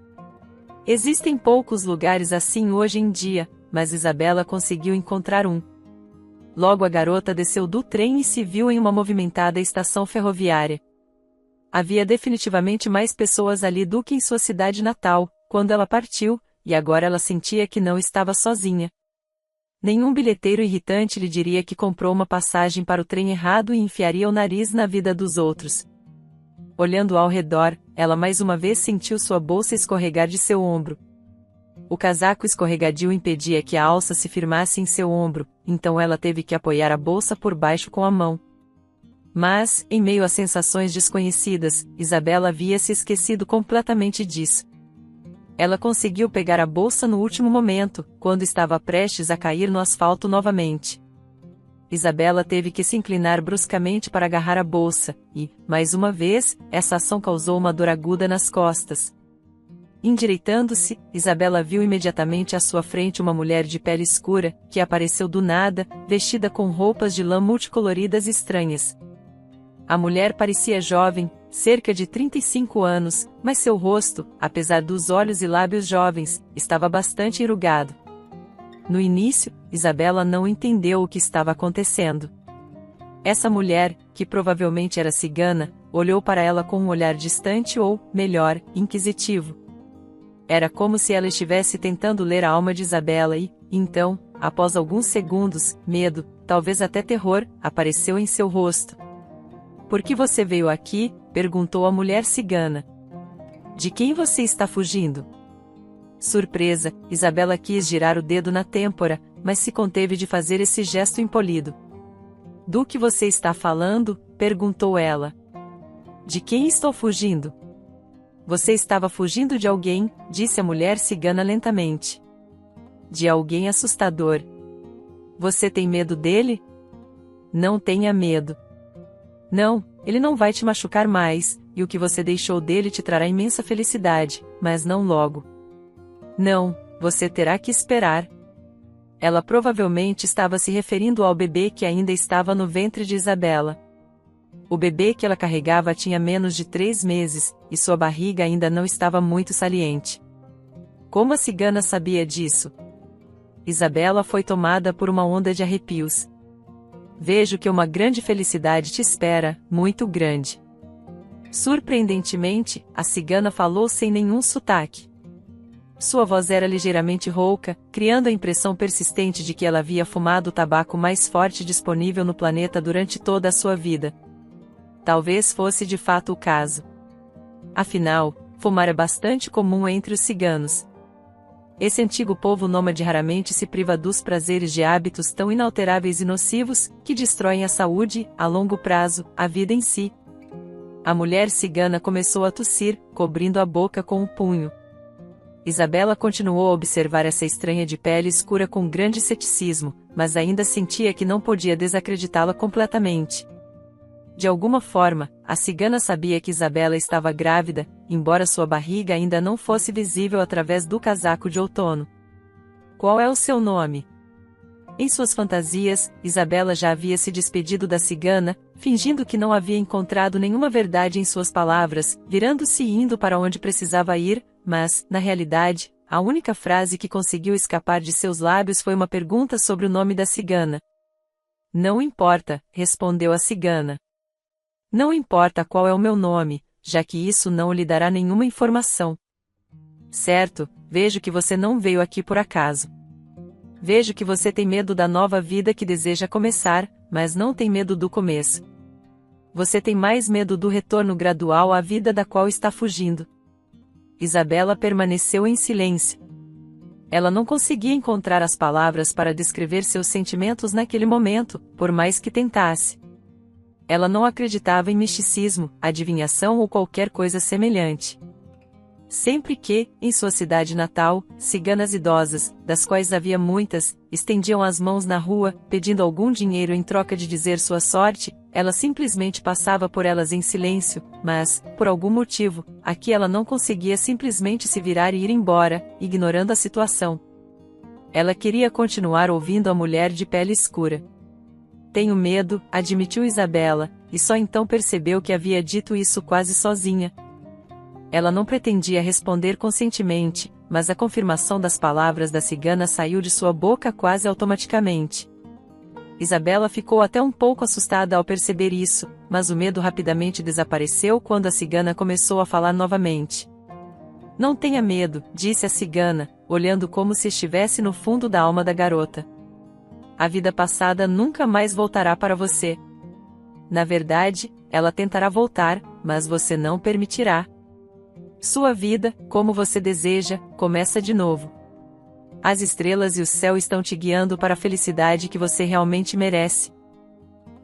Existem poucos lugares assim hoje em dia, mas Isabela conseguiu encontrar um. Logo a garota desceu do trem e se viu em uma movimentada estação ferroviária. Havia definitivamente mais pessoas ali do que em sua cidade natal, quando ela partiu, e agora ela sentia que não estava sozinha. Nenhum bilheteiro irritante lhe diria que comprou uma passagem para o trem errado e enfiaria o nariz na vida dos outros. Olhando ao redor, ela mais uma vez sentiu sua bolsa escorregar de seu ombro. O casaco escorregadio impedia que a alça se firmasse em seu ombro, então ela teve que apoiar a bolsa por baixo com a mão. Mas, em meio a sensações desconhecidas, Isabela havia se esquecido completamente disso. Ela conseguiu pegar a bolsa no último momento, quando estava prestes a cair no asfalto novamente. Isabela teve que se inclinar bruscamente para agarrar a bolsa, e, mais uma vez, essa ação causou uma dor aguda nas costas. Endireitando-se, Isabela viu imediatamente à sua frente uma mulher de pele escura, que apareceu do nada, vestida com roupas de lã multicoloridas e estranhas. A mulher parecia jovem, cerca de 35 anos, mas seu rosto, apesar dos olhos e lábios jovens, estava bastante enrugado. No início, Isabela não entendeu o que estava acontecendo. Essa mulher, que provavelmente era cigana, olhou para ela com um olhar distante ou, melhor, inquisitivo. Era como se ela estivesse tentando ler a alma de Isabela e, então, após alguns segundos, medo, talvez até terror, apareceu em seu rosto. Por que você veio aqui? Perguntou a mulher cigana. De quem você está fugindo? Surpresa, Isabela quis girar o dedo na têmpora, mas se conteve de fazer esse gesto impolido. Do que você está falando? Perguntou ela. De quem estou fugindo? Você estava fugindo de alguém, disse a mulher cigana lentamente. De alguém assustador. Você tem medo dele? Não tenha medo. Não, ele não vai te machucar mais, e o que você deixou dele te trará imensa felicidade, mas não logo. Não, você terá que esperar. Ela provavelmente estava se referindo ao bebê que ainda estava no ventre de Isabela. O bebê que ela carregava tinha menos de 3 meses, e sua barriga ainda não estava muito saliente. Como a cigana sabia disso? Isabela foi tomada por uma onda de arrepios. Vejo que uma grande felicidade te espera, muito grande. Surpreendentemente, a cigana falou sem nenhum sotaque. Sua voz era ligeiramente rouca, criando a impressão persistente de que ela havia fumado o tabaco mais forte disponível no planeta durante toda a sua vida. Talvez fosse de fato o caso. Afinal, fumar é bastante comum entre os ciganos. Esse antigo povo nômade raramente se priva dos prazeres de hábitos tão inalteráveis e nocivos, que destroem a saúde, a longo prazo, a vida em si. A mulher cigana começou a tossir, cobrindo a boca com o punho. Isabela continuou a observar essa estranha de pele escura com grande ceticismo, mas ainda sentia que não podia desacreditá-la completamente. De alguma forma, a cigana sabia que Isabela estava grávida, embora sua barriga ainda não fosse visível através do casaco de outono. Qual é o seu nome? Em suas fantasias, Isabela já havia se despedido da cigana, fingindo que não havia encontrado nenhuma verdade em suas palavras, virando-se e indo para onde precisava ir, mas, na realidade, a única frase que conseguiu escapar de seus lábios foi uma pergunta sobre o nome da cigana. Não importa, respondeu a cigana. Não importa qual é o meu nome, já que isso não lhe dará nenhuma informação. Certo, vejo que você não veio aqui por acaso. Vejo que você tem medo da nova vida que deseja começar, mas não tem medo do começo. Você tem mais medo do retorno gradual à vida da qual está fugindo. Isabela permaneceu em silêncio. Ela não conseguia encontrar as palavras para descrever seus sentimentos naquele momento, por mais que tentasse. Ela não acreditava em misticismo, adivinhação ou qualquer coisa semelhante. Sempre que, em sua cidade natal, ciganas idosas, das quais havia muitas, estendiam as mãos na rua, pedindo algum dinheiro em troca de dizer sua sorte, ela simplesmente passava por elas em silêncio, mas, por algum motivo, aqui ela não conseguia simplesmente se virar e ir embora, ignorando a situação. Ela queria continuar ouvindo a mulher de pele escura. Tenho medo, admitiu Isabela, e só então percebeu que havia dito isso quase sozinha. Ela não pretendia responder conscientemente, mas a confirmação das palavras da cigana saiu de sua boca quase automaticamente. Isabela ficou até um pouco assustada ao perceber isso, mas o medo rapidamente desapareceu quando a cigana começou a falar novamente. Não tenha medo, disse a cigana, olhando como se estivesse no fundo da alma da garota. A vida passada nunca mais voltará para você. Na verdade, ela tentará voltar, mas você não permitirá. Sua vida, como você deseja, começa de novo. As estrelas e o céu estão te guiando para a felicidade que você realmente merece.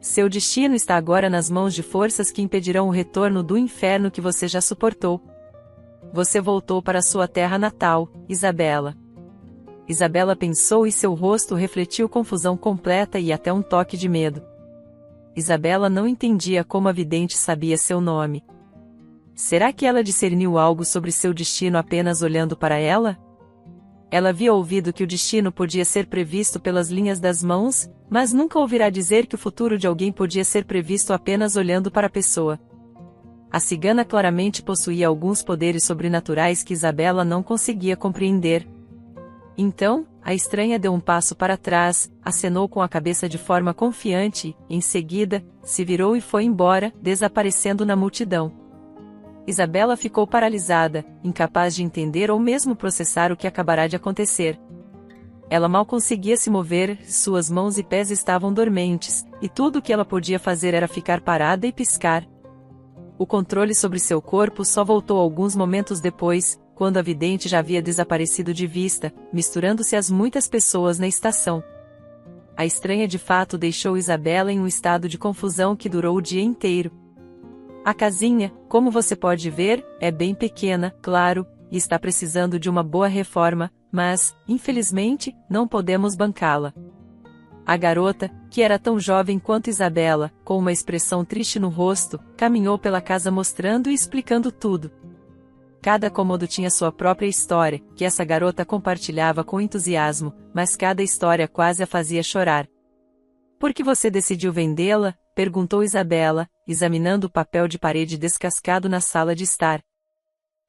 Seu destino está agora nas mãos de forças que impedirão o retorno do inferno que você já suportou. Você voltou para sua terra natal, Isabela. Isabela pensou e seu rosto refletiu confusão completa e até um toque de medo. Isabela não entendia como a vidente sabia seu nome. Será que ela discerniu algo sobre seu destino apenas olhando para ela? Ela havia ouvido que o destino podia ser previsto pelas linhas das mãos, mas nunca ouvirá dizer que o futuro de alguém podia ser previsto apenas olhando para a pessoa. A cigana claramente possuía alguns poderes sobrenaturais que Isabela não conseguia compreender. Então, a estranha deu um passo para trás, acenou com a cabeça de forma confiante, e, em seguida, se virou e foi embora, desaparecendo na multidão. Isabela ficou paralisada, incapaz de entender ou mesmo processar o que acabará de acontecer. Ela mal conseguia se mover, suas mãos e pés estavam dormentes, e tudo o que ela podia fazer era ficar parada e piscar. O controle sobre seu corpo só voltou alguns momentos depois, quando a vidente já havia desaparecido de vista, misturando-se às muitas pessoas na estação. A estranha de fato deixou Isabela em um estado de confusão que durou o dia inteiro. A casinha, como você pode ver, é bem pequena, claro, e está precisando de uma boa reforma, mas, infelizmente, não podemos bancá-la. A garota, que era tão jovem quanto Isabela, com uma expressão triste no rosto, caminhou pela casa mostrando e explicando tudo. Cada cômodo tinha sua própria história, que essa garota compartilhava com entusiasmo, mas cada história quase a fazia chorar. Por que você decidiu vendê-la? Perguntou Isabela, examinando o papel de parede descascado na sala de estar.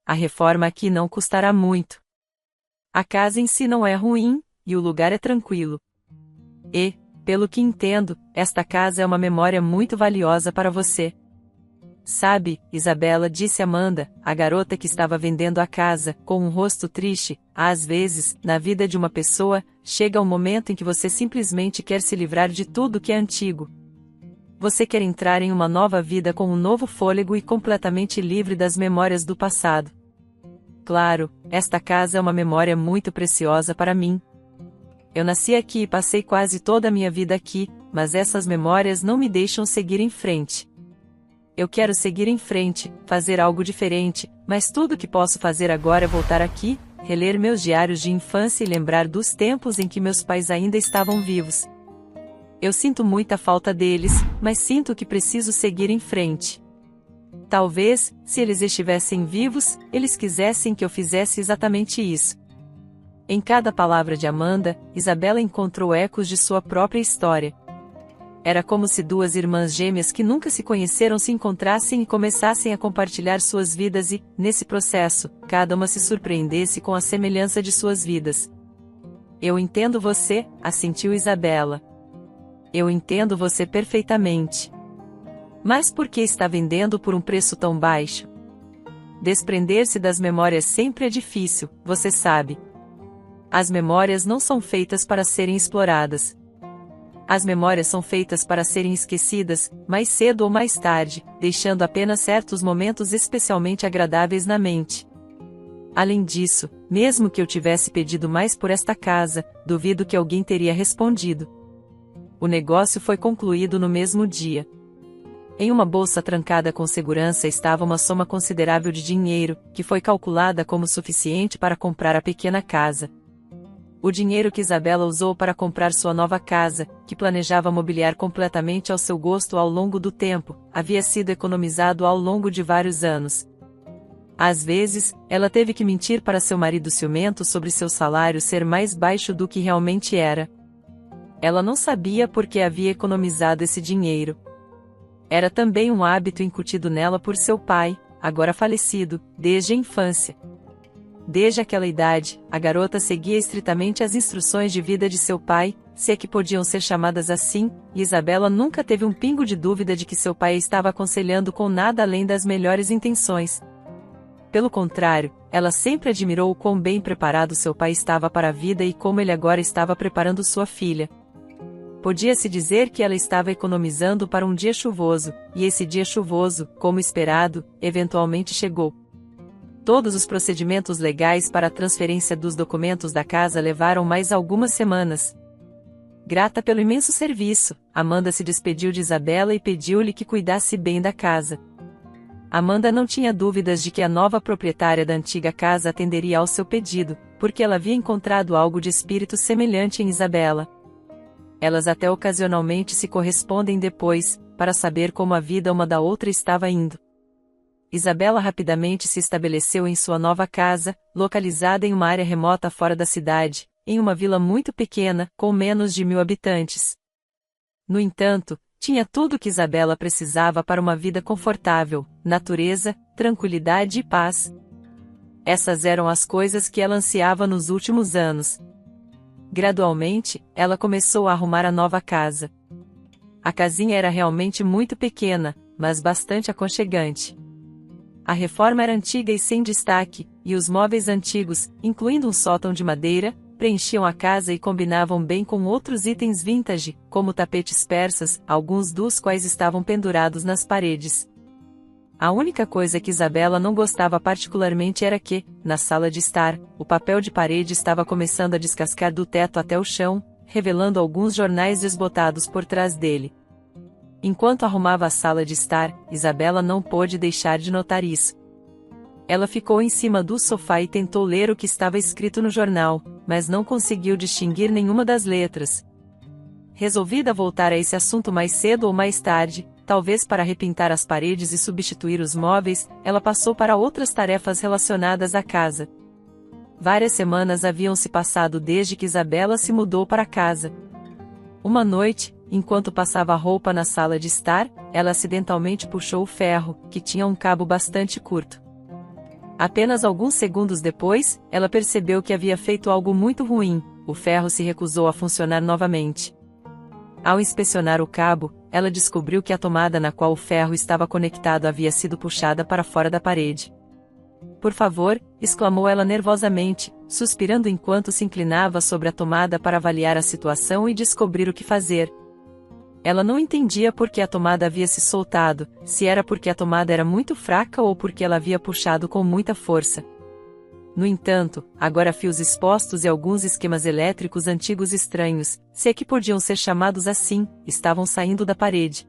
A reforma aqui não custará muito. A casa em si não é ruim, e o lugar é tranquilo. E, pelo que entendo, esta casa é uma memória muito valiosa para você. Sabe, Isabela, disse Amanda, a garota que estava vendendo a casa, com um rosto triste, às vezes, na vida de uma pessoa, chega um momento em que você simplesmente quer se livrar de tudo que é antigo. Você quer entrar em uma nova vida com um novo fôlego e completamente livre das memórias do passado. Claro, esta casa é uma memória muito preciosa para mim. Eu nasci aqui e passei quase toda a minha vida aqui, mas essas memórias não me deixam seguir em frente. Eu quero seguir em frente, fazer algo diferente, mas tudo que posso fazer agora é voltar aqui, reler meus diários de infância e lembrar dos tempos em que meus pais ainda estavam vivos. Eu sinto muita falta deles, mas sinto que preciso seguir em frente. Talvez, se eles estivessem vivos, eles quisessem que eu fizesse exatamente isso. Em cada palavra de Amanda, Isabela encontrou ecos de sua própria história. Era como se duas irmãs gêmeas que nunca se conheceram se encontrassem e começassem a compartilhar suas vidas e, nesse processo, cada uma se surpreendesse com a semelhança de suas vidas. Eu entendo você, assentiu Isabela. Eu entendo você perfeitamente. Mas por que está vendendo por um preço tão baixo? Desprender-se das memórias sempre é difícil, você sabe. As memórias não são feitas para serem exploradas. As memórias são feitas para serem esquecidas, mais cedo ou mais tarde, deixando apenas certos momentos especialmente agradáveis na mente. Além disso, mesmo que eu tivesse pedido mais por esta casa, duvido que alguém teria respondido. O negócio foi concluído no mesmo dia. Em uma bolsa trancada com segurança estava uma soma considerável de dinheiro, que foi calculada como suficiente para comprar a pequena casa. O dinheiro que Isabela usou para comprar sua nova casa, que planejava mobiliar completamente ao seu gosto ao longo do tempo, havia sido economizado ao longo de vários anos. Às vezes, ela teve que mentir para seu marido ciumento sobre seu salário ser mais baixo do que realmente era. Ela não sabia por que havia economizado esse dinheiro. Era também um hábito incutido nela por seu pai, agora falecido, desde a infância. Desde aquela idade, a garota seguia estritamente as instruções de vida de seu pai, se é que podiam ser chamadas assim, e Isabela nunca teve um pingo de dúvida de que seu pai estava aconselhando com nada além das melhores intenções. Pelo contrário, ela sempre admirou o quão bem preparado seu pai estava para a vida e como ele agora estava preparando sua filha. Podia-se dizer que ela estava economizando para um dia chuvoso, e esse dia chuvoso, como esperado, eventualmente chegou. Todos os procedimentos legais para a transferência dos documentos da casa levaram mais algumas semanas. Grata pelo imenso serviço, Amanda se despediu de Isabela e pediu-lhe que cuidasse bem da casa. Amanda não tinha dúvidas de que a nova proprietária da antiga casa atenderia ao seu pedido, porque ela havia encontrado algo de espírito semelhante em Isabela. Elas até ocasionalmente se correspondem depois, para saber como a vida uma da outra estava indo. Isabela rapidamente se estabeleceu em sua nova casa, localizada em uma área remota fora da cidade, em uma vila muito pequena, com menos de 1000 habitantes. No entanto, tinha tudo o que Isabela precisava para uma vida confortável: natureza, tranquilidade e paz. Essas eram as coisas que ela ansiava nos últimos anos. Gradualmente, ela começou a arrumar a nova casa. A casinha era realmente muito pequena, mas bastante aconchegante. A reforma era antiga e sem destaque, e os móveis antigos, incluindo um sótão de madeira, preenchiam a casa e combinavam bem com outros itens vintage, como tapetes persas, alguns dos quais estavam pendurados nas paredes. A única coisa que Isabela não gostava particularmente era que, na sala de estar, o papel de parede estava começando a descascar do teto até o chão, revelando alguns jornais desbotados por trás dele. Enquanto arrumava a sala de estar, Isabela não pôde deixar de notar isso. Ela ficou em cima do sofá e tentou ler o que estava escrito no jornal, mas não conseguiu distinguir nenhuma das letras. Resolvida a voltar a esse assunto mais cedo ou mais tarde, talvez para repintar as paredes e substituir os móveis, ela passou para outras tarefas relacionadas à casa. Várias semanas haviam se passado desde que Isabela se mudou para casa. Uma noite, enquanto passava a roupa na sala de estar, ela acidentalmente puxou o ferro, que tinha um cabo bastante curto. Apenas alguns segundos depois, ela percebeu que havia feito algo muito ruim: o ferro se recusou a funcionar novamente. Ao inspecionar o cabo, ela descobriu que a tomada na qual o ferro estava conectado havia sido puxada para fora da parede. Por favor, exclamou ela nervosamente, suspirando enquanto se inclinava sobre a tomada para avaliar a situação e descobrir o que fazer. Ela não entendia por que a tomada havia se soltado, se era porque a tomada era muito fraca ou porque ela havia puxado com muita força. No entanto, agora fios expostos e alguns esquemas elétricos antigos estranhos, se é que podiam ser chamados assim, estavam saindo da parede.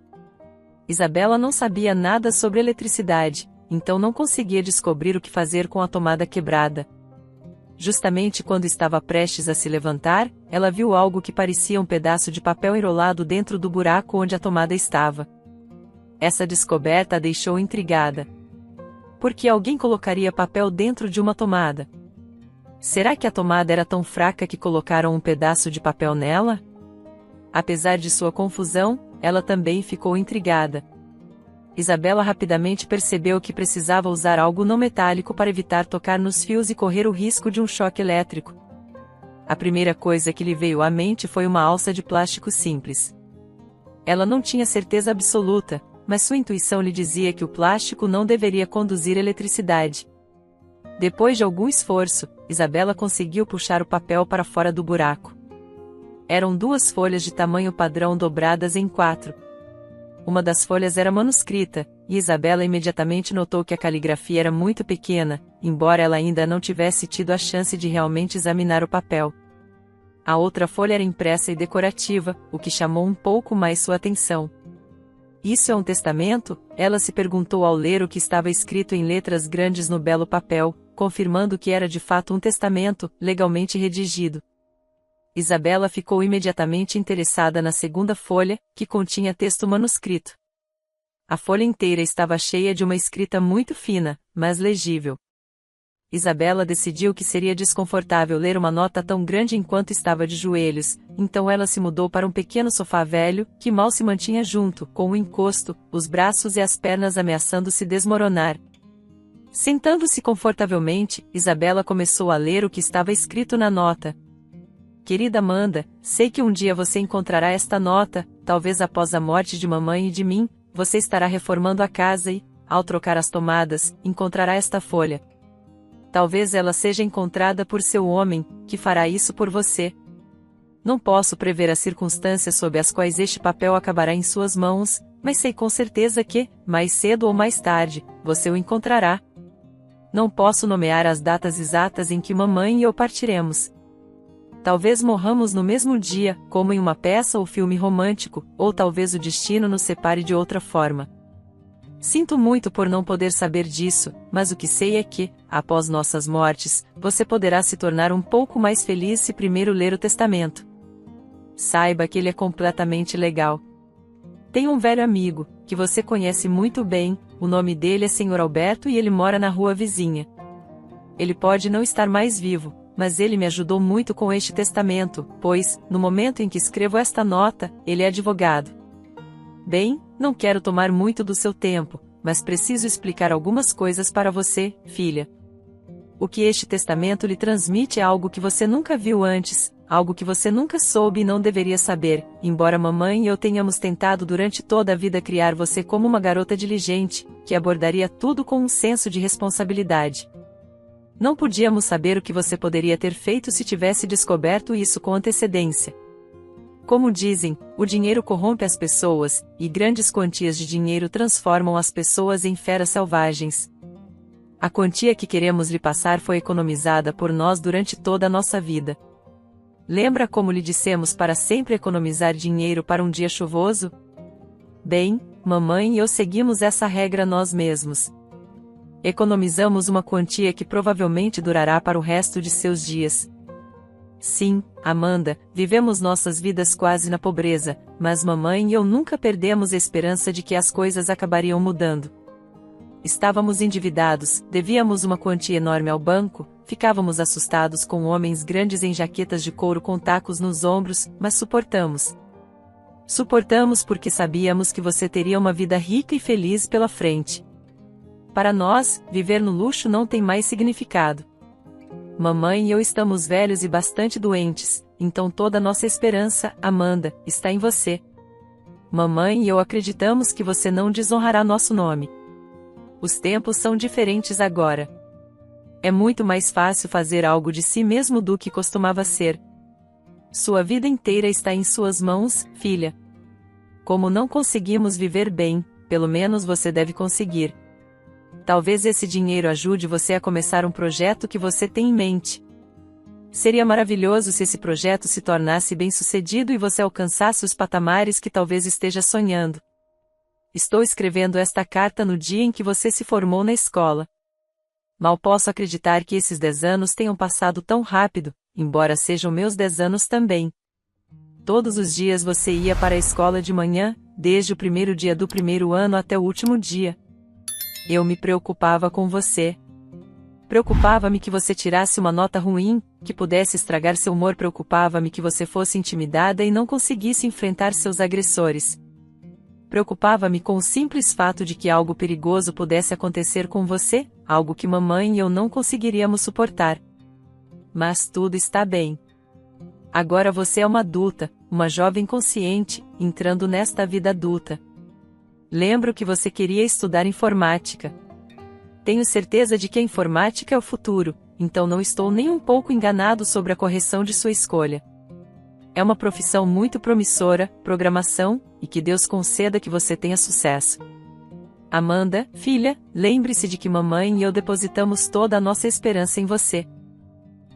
Isabela não sabia nada sobre eletricidade, então não conseguia descobrir o que fazer com a tomada quebrada. Justamente quando estava prestes a se levantar, ela viu algo que parecia um pedaço de papel enrolado dentro do buraco onde a tomada estava. Essa descoberta a deixou intrigada. Por que alguém colocaria papel dentro de uma tomada? Será que a tomada era tão fraca que colocaram um pedaço de papel nela? Apesar de sua confusão, ela também ficou intrigada. Isabela rapidamente percebeu que precisava usar algo não metálico para evitar tocar nos fios e correr o risco de um choque elétrico. A primeira coisa que lhe veio à mente foi uma alça de plástico simples. Ela não tinha certeza absoluta, mas sua intuição lhe dizia que o plástico não deveria conduzir eletricidade. Depois de algum esforço, Isabela conseguiu puxar o papel para fora do buraco. Eram 2 folhas de tamanho padrão dobradas em 4. Uma das folhas era manuscrita, e Isabela imediatamente notou que a caligrafia era muito pequena, embora ela ainda não tivesse tido a chance de realmente examinar o papel. A outra folha era impressa e decorativa, o que chamou um pouco mais sua atenção. Isso é um testamento? Ela se perguntou ao ler o que estava escrito em letras grandes no belo papel, confirmando que era de fato um testamento, legalmente redigido. Isabela ficou imediatamente interessada na segunda folha, que continha texto manuscrito. A folha inteira estava cheia de uma escrita muito fina, mas legível. Isabela decidiu que seria desconfortável ler uma nota tão grande enquanto estava de joelhos, então ela se mudou para um pequeno sofá velho, que mal se mantinha junto, com o encosto, os braços e as pernas ameaçando se desmoronar. Sentando-se confortavelmente, Isabela começou a ler o que estava escrito na nota. Querida Amanda, sei que um dia você encontrará esta nota, talvez após a morte de mamãe e de mim, você estará reformando a casa e, ao trocar as tomadas, encontrará esta folha. Talvez ela seja encontrada por seu homem, que fará isso por você. Não posso prever as circunstâncias sob as quais este papel acabará em suas mãos, mas sei com certeza que, mais cedo ou mais tarde, você o encontrará. Não posso nomear as datas exatas em que mamãe e eu partiremos. Talvez morramos no mesmo dia, como em uma peça ou filme romântico, ou talvez o destino nos separe de outra forma. Sinto muito por não poder saber disso, mas o que sei é que, após nossas mortes, você poderá se tornar um pouco mais feliz se primeiro ler o testamento. Saiba que ele é completamente legal. Tenho um velho amigo, que você conhece muito bem, o nome dele é Sr. Alberto e ele mora na rua vizinha. Ele pode não estar mais vivo, mas ele me ajudou muito com este testamento, pois, no momento em que escrevo esta nota, ele é advogado. Bem, não quero tomar muito do seu tempo, mas preciso explicar algumas coisas para você, filha. O que este testamento lhe transmite é algo que você nunca viu antes, algo que você nunca soube e não deveria saber, embora mamãe e eu tenhamos tentado durante toda a vida criar você como uma garota diligente, que abordaria tudo com um senso de responsabilidade. Não podíamos saber o que você poderia ter feito se tivesse descoberto isso com antecedência. Como dizem, o dinheiro corrompe as pessoas, e grandes quantias de dinheiro transformam as pessoas em feras selvagens. A quantia que queremos lhe passar foi economizada por nós durante toda a nossa vida. Lembra como lhe dissemos para sempre economizar dinheiro para um dia chuvoso? Bem, mamãe e eu seguimos essa regra nós mesmos. Economizamos uma quantia que provavelmente durará para o resto de seus dias. Sim, Amanda, vivemos nossas vidas quase na pobreza, mas mamãe e eu nunca perdemos a esperança de que as coisas acabariam mudando. Estávamos endividados, devíamos uma quantia enorme ao banco, ficávamos assustados com homens grandes em jaquetas de couro com tacos nos ombros, mas suportamos. Suportamos porque sabíamos que você teria uma vida rica e feliz pela frente. Para nós, viver no luxo não tem mais significado. Mamãe e eu estamos velhos e bastante doentes, então toda nossa esperança, Amanda, está em você. Mamãe e eu acreditamos que você não desonrará nosso nome. Os tempos são diferentes agora. É muito mais fácil fazer algo de si mesmo do que costumava ser. Sua vida inteira está em suas mãos, filha. Como não conseguimos viver bem, pelo menos você deve conseguir. Talvez esse dinheiro ajude você a começar um projeto que você tem em mente. Seria maravilhoso se esse projeto se tornasse bem-sucedido e você alcançasse os patamares que talvez esteja sonhando. Estou escrevendo esta carta no dia em que você se formou na escola. Mal posso acreditar que esses 10 anos tenham passado tão rápido, embora sejam meus 10 anos também. Todos os dias você ia para a escola de manhã, desde o primeiro dia do primeiro ano até o último dia. Eu me preocupava com você. Preocupava-me que você tirasse uma nota ruim, que pudesse estragar seu humor. Preocupava-me que você fosse intimidada e não conseguisse enfrentar seus agressores. Preocupava-me com o simples fato de que algo perigoso pudesse acontecer com você, algo que mamãe e eu não conseguiríamos suportar. Mas tudo está bem. Agora você é uma adulta, uma jovem consciente, entrando nesta vida adulta. Lembro que você queria estudar informática. Tenho certeza de que a informática é o futuro, então não estou nem um pouco enganado sobre a correção de sua escolha. É uma profissão muito promissora, programação, e que Deus conceda que você tenha sucesso. Amanda, filha, lembre-se de que mamãe e eu depositamos toda a nossa esperança em você.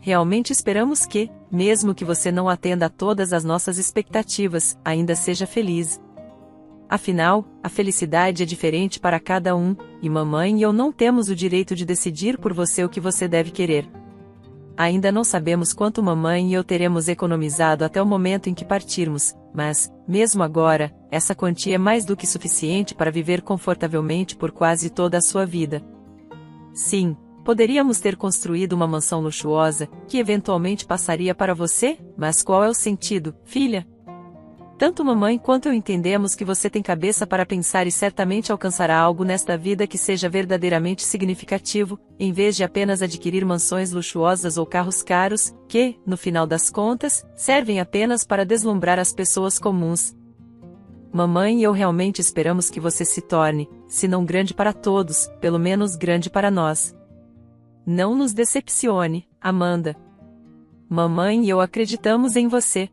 Realmente esperamos que, mesmo que você não atenda a todas as nossas expectativas, ainda seja feliz. Afinal, a felicidade é diferente para cada um, e mamãe e eu não temos o direito de decidir por você o que você deve querer. Ainda não sabemos quanto mamãe e eu teremos economizado até o momento em que partirmos, mas, mesmo agora, essa quantia é mais do que suficiente para viver confortavelmente por quase toda a sua vida. Sim, poderíamos ter construído uma mansão luxuosa, que eventualmente passaria para você, mas qual é o sentido, filha? Tanto mamãe quanto eu entendemos que você tem cabeça para pensar e certamente alcançará algo nesta vida que seja verdadeiramente significativo, em vez de apenas adquirir mansões luxuosas ou carros caros, que, no final das contas, servem apenas para deslumbrar as pessoas comuns. Mamãe e eu realmente esperamos que você se torne, se não grande para todos, pelo menos grande para nós. Não nos decepcione, Amanda. Mamãe e eu acreditamos em você.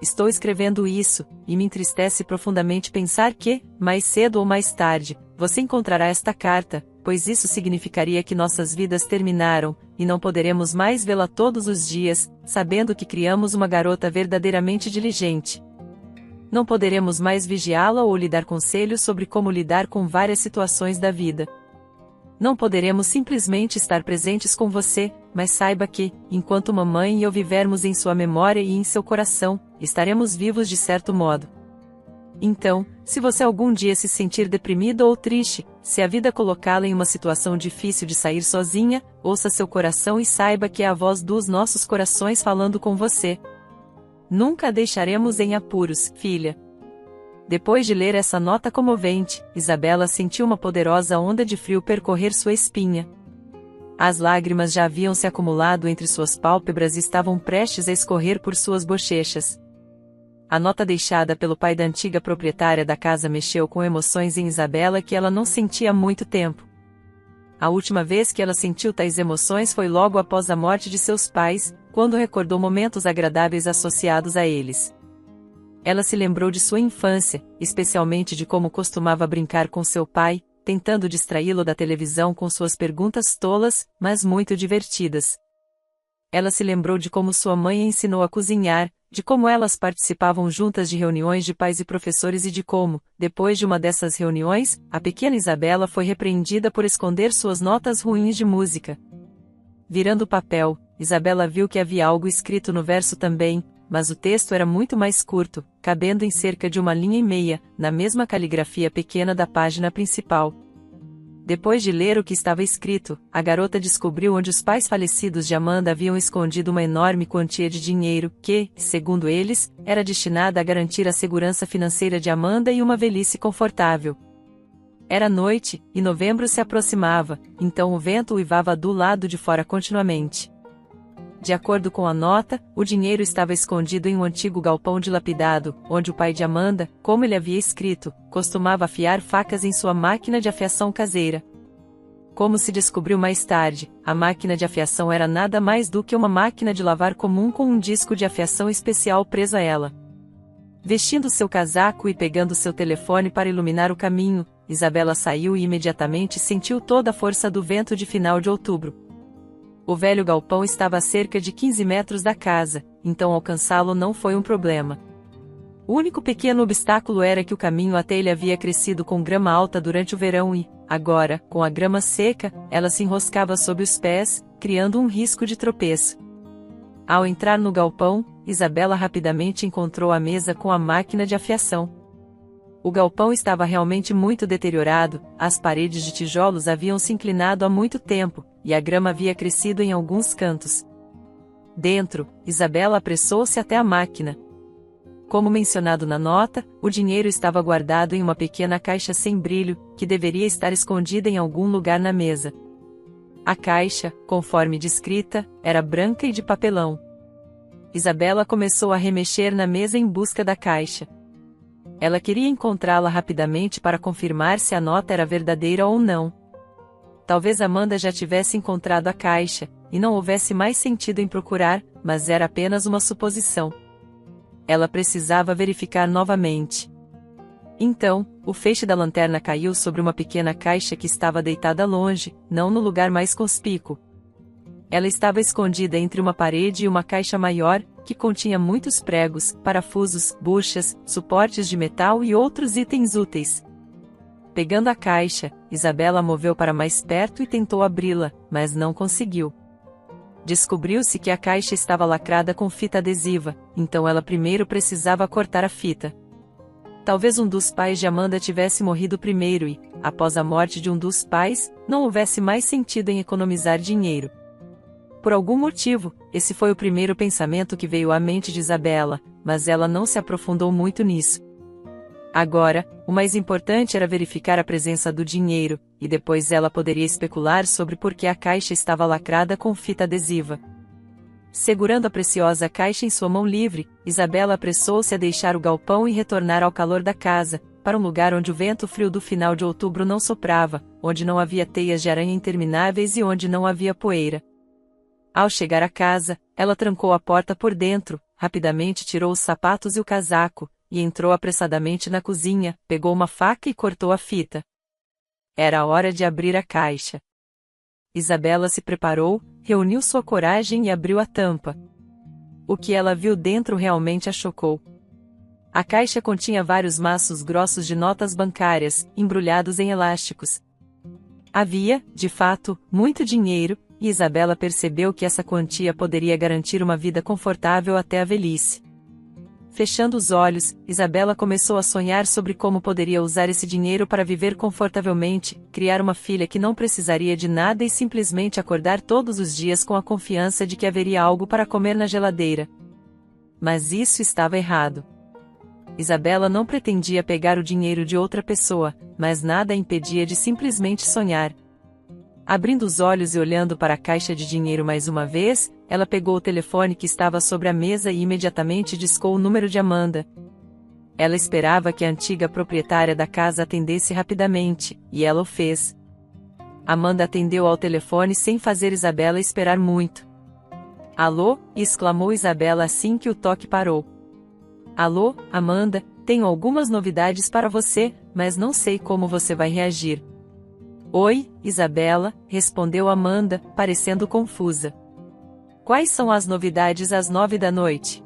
Estou escrevendo isso, e me entristece profundamente pensar que, mais cedo ou mais tarde, você encontrará esta carta, pois isso significaria que nossas vidas terminaram, e não poderemos mais vê-la todos os dias, sabendo que criamos uma garota verdadeiramente diligente. Não poderemos mais vigiá-la ou lhe dar conselhos sobre como lidar com várias situações da vida. Não poderemos simplesmente estar presentes com você, mas saiba que, enquanto mamãe e eu vivermos em sua memória e em seu coração, estaremos vivos de certo modo. Então, se você algum dia se sentir deprimida ou triste, se a vida colocá-la em uma situação difícil de sair sozinha, ouça seu coração e saiba que é a voz dos nossos corações falando com você. Nunca a deixaremos em apuros, filha. Depois de ler essa nota comovente, Isabela sentiu uma poderosa onda de frio percorrer sua espinha. As lágrimas já haviam se acumulado entre suas pálpebras e estavam prestes a escorrer por suas bochechas. A nota deixada pelo pai da antiga proprietária da casa mexeu com emoções em Isabela que ela não sentia há muito tempo. A última vez que ela sentiu tais emoções foi logo após a morte de seus pais, quando recordou momentos agradáveis associados a eles. Ela se lembrou de sua infância, especialmente de como costumava brincar com seu pai, tentando distraí-lo da televisão com suas perguntas tolas, mas muito divertidas. Ela se lembrou de como sua mãe a ensinou a cozinhar, de como elas participavam juntas de reuniões de pais e professores e de como, depois de uma dessas reuniões, a pequena Isabela foi repreendida por esconder suas notas ruins de música. Virando o papel, Isabela viu que havia algo escrito no verso também, mas o texto era muito mais curto, cabendo em cerca de 1,5 linha, na mesma caligrafia pequena da página principal. Depois de ler o que estava escrito, a garota descobriu onde os pais falecidos de Amanda haviam escondido uma enorme quantia de dinheiro que, segundo eles, era destinada a garantir a segurança financeira de Amanda e uma velhice confortável. Era noite, e novembro se aproximava, então o vento uivava do lado de fora continuamente. De acordo com a nota, o dinheiro estava escondido em um antigo galpão dilapidado, onde o pai de Amanda, como ele havia escrito, costumava afiar facas em sua máquina de afiação caseira. Como se descobriu mais tarde, a máquina de afiação era nada mais do que uma máquina de lavar comum com um disco de afiação especial preso a ela. Vestindo seu casaco e pegando seu telefone para iluminar o caminho, Isabela saiu e imediatamente sentiu toda a força do vento de final de outubro. O velho galpão estava a cerca de 15 metros da casa, então alcançá-lo não foi um problema. O único pequeno obstáculo era que o caminho até ele havia crescido com grama alta durante o verão e, agora, com a grama seca, ela se enroscava sob os pés, criando um risco de tropeço. Ao entrar no galpão, Isabela rapidamente encontrou a mesa com a máquina de afiação. O galpão estava realmente muito deteriorado, as paredes de tijolos haviam se inclinado há muito tempo, e a grama havia crescido em alguns cantos. Dentro, Isabela apressou-se até a máquina. Como mencionado na nota, o dinheiro estava guardado em uma pequena caixa sem brilho, que deveria estar escondida em algum lugar na mesa. A caixa, conforme descrita, era branca e de papelão. Isabela começou a remexer na mesa em busca da caixa. Ela queria encontrá-la rapidamente para confirmar se a nota era verdadeira ou não. Talvez Amanda já tivesse encontrado a caixa, e não houvesse mais sentido em procurar, mas era apenas uma suposição. Ela precisava verificar novamente. Então, o feixe da lanterna caiu sobre uma pequena caixa que estava deitada longe, não no lugar mais conspícuo. Ela estava escondida entre uma parede e uma caixa maior, que continha muitos pregos, parafusos, buchas, suportes de metal e outros itens úteis. Pegando a caixa, Isabela a moveu para mais perto e tentou abri-la, mas não conseguiu. Descobriu-se que a caixa estava lacrada com fita adesiva, então ela primeiro precisava cortar a fita. Talvez um dos pais de Amanda tivesse morrido primeiro e, após a morte de um dos pais, não houvesse mais sentido em economizar dinheiro. Por algum motivo, esse foi o primeiro pensamento que veio à mente de Isabela, mas ela não se aprofundou muito nisso. Agora, o mais importante era verificar a presença do dinheiro, e depois ela poderia especular sobre por que a caixa estava lacrada com fita adesiva. Segurando a preciosa caixa em sua mão livre, Isabela apressou-se a deixar o galpão e retornar ao calor da casa, para um lugar onde o vento frio do final de outubro não soprava, onde não havia teias de aranha intermináveis e onde não havia poeira. Ao chegar à casa, ela trancou a porta por dentro, rapidamente tirou os sapatos e o casaco, e entrou apressadamente na cozinha, pegou uma faca e cortou a fita. Era a hora de abrir a caixa. Isabela se preparou, reuniu sua coragem e abriu a tampa. O que ela viu dentro realmente a chocou. A caixa continha vários maços grossos de notas bancárias, embrulhados em elásticos. Havia, de fato, muito dinheiro, e Isabela percebeu que essa quantia poderia garantir uma vida confortável até a velhice. Fechando os olhos, Isabela começou a sonhar sobre como poderia usar esse dinheiro para viver confortavelmente, criar uma filha que não precisaria de nada e simplesmente acordar todos os dias com a confiança de que haveria algo para comer na geladeira. Mas isso estava errado. Isabela não pretendia pegar o dinheiro de outra pessoa, mas nada a impedia de simplesmente sonhar. Abrindo os olhos e olhando para a caixa de dinheiro mais uma vez, ela pegou o telefone que estava sobre a mesa e imediatamente discou o número de Amanda. Ela esperava que a antiga proprietária da casa atendesse rapidamente, e ela o fez. Amanda atendeu ao telefone sem fazer Isabela esperar muito. "Alô?", exclamou Isabela assim que o toque parou. "Alô, Amanda, tenho algumas novidades para você, mas não sei como você vai reagir." "Oi, Isabela", respondeu Amanda, parecendo confusa. "Quais são as novidades às 9 da noite?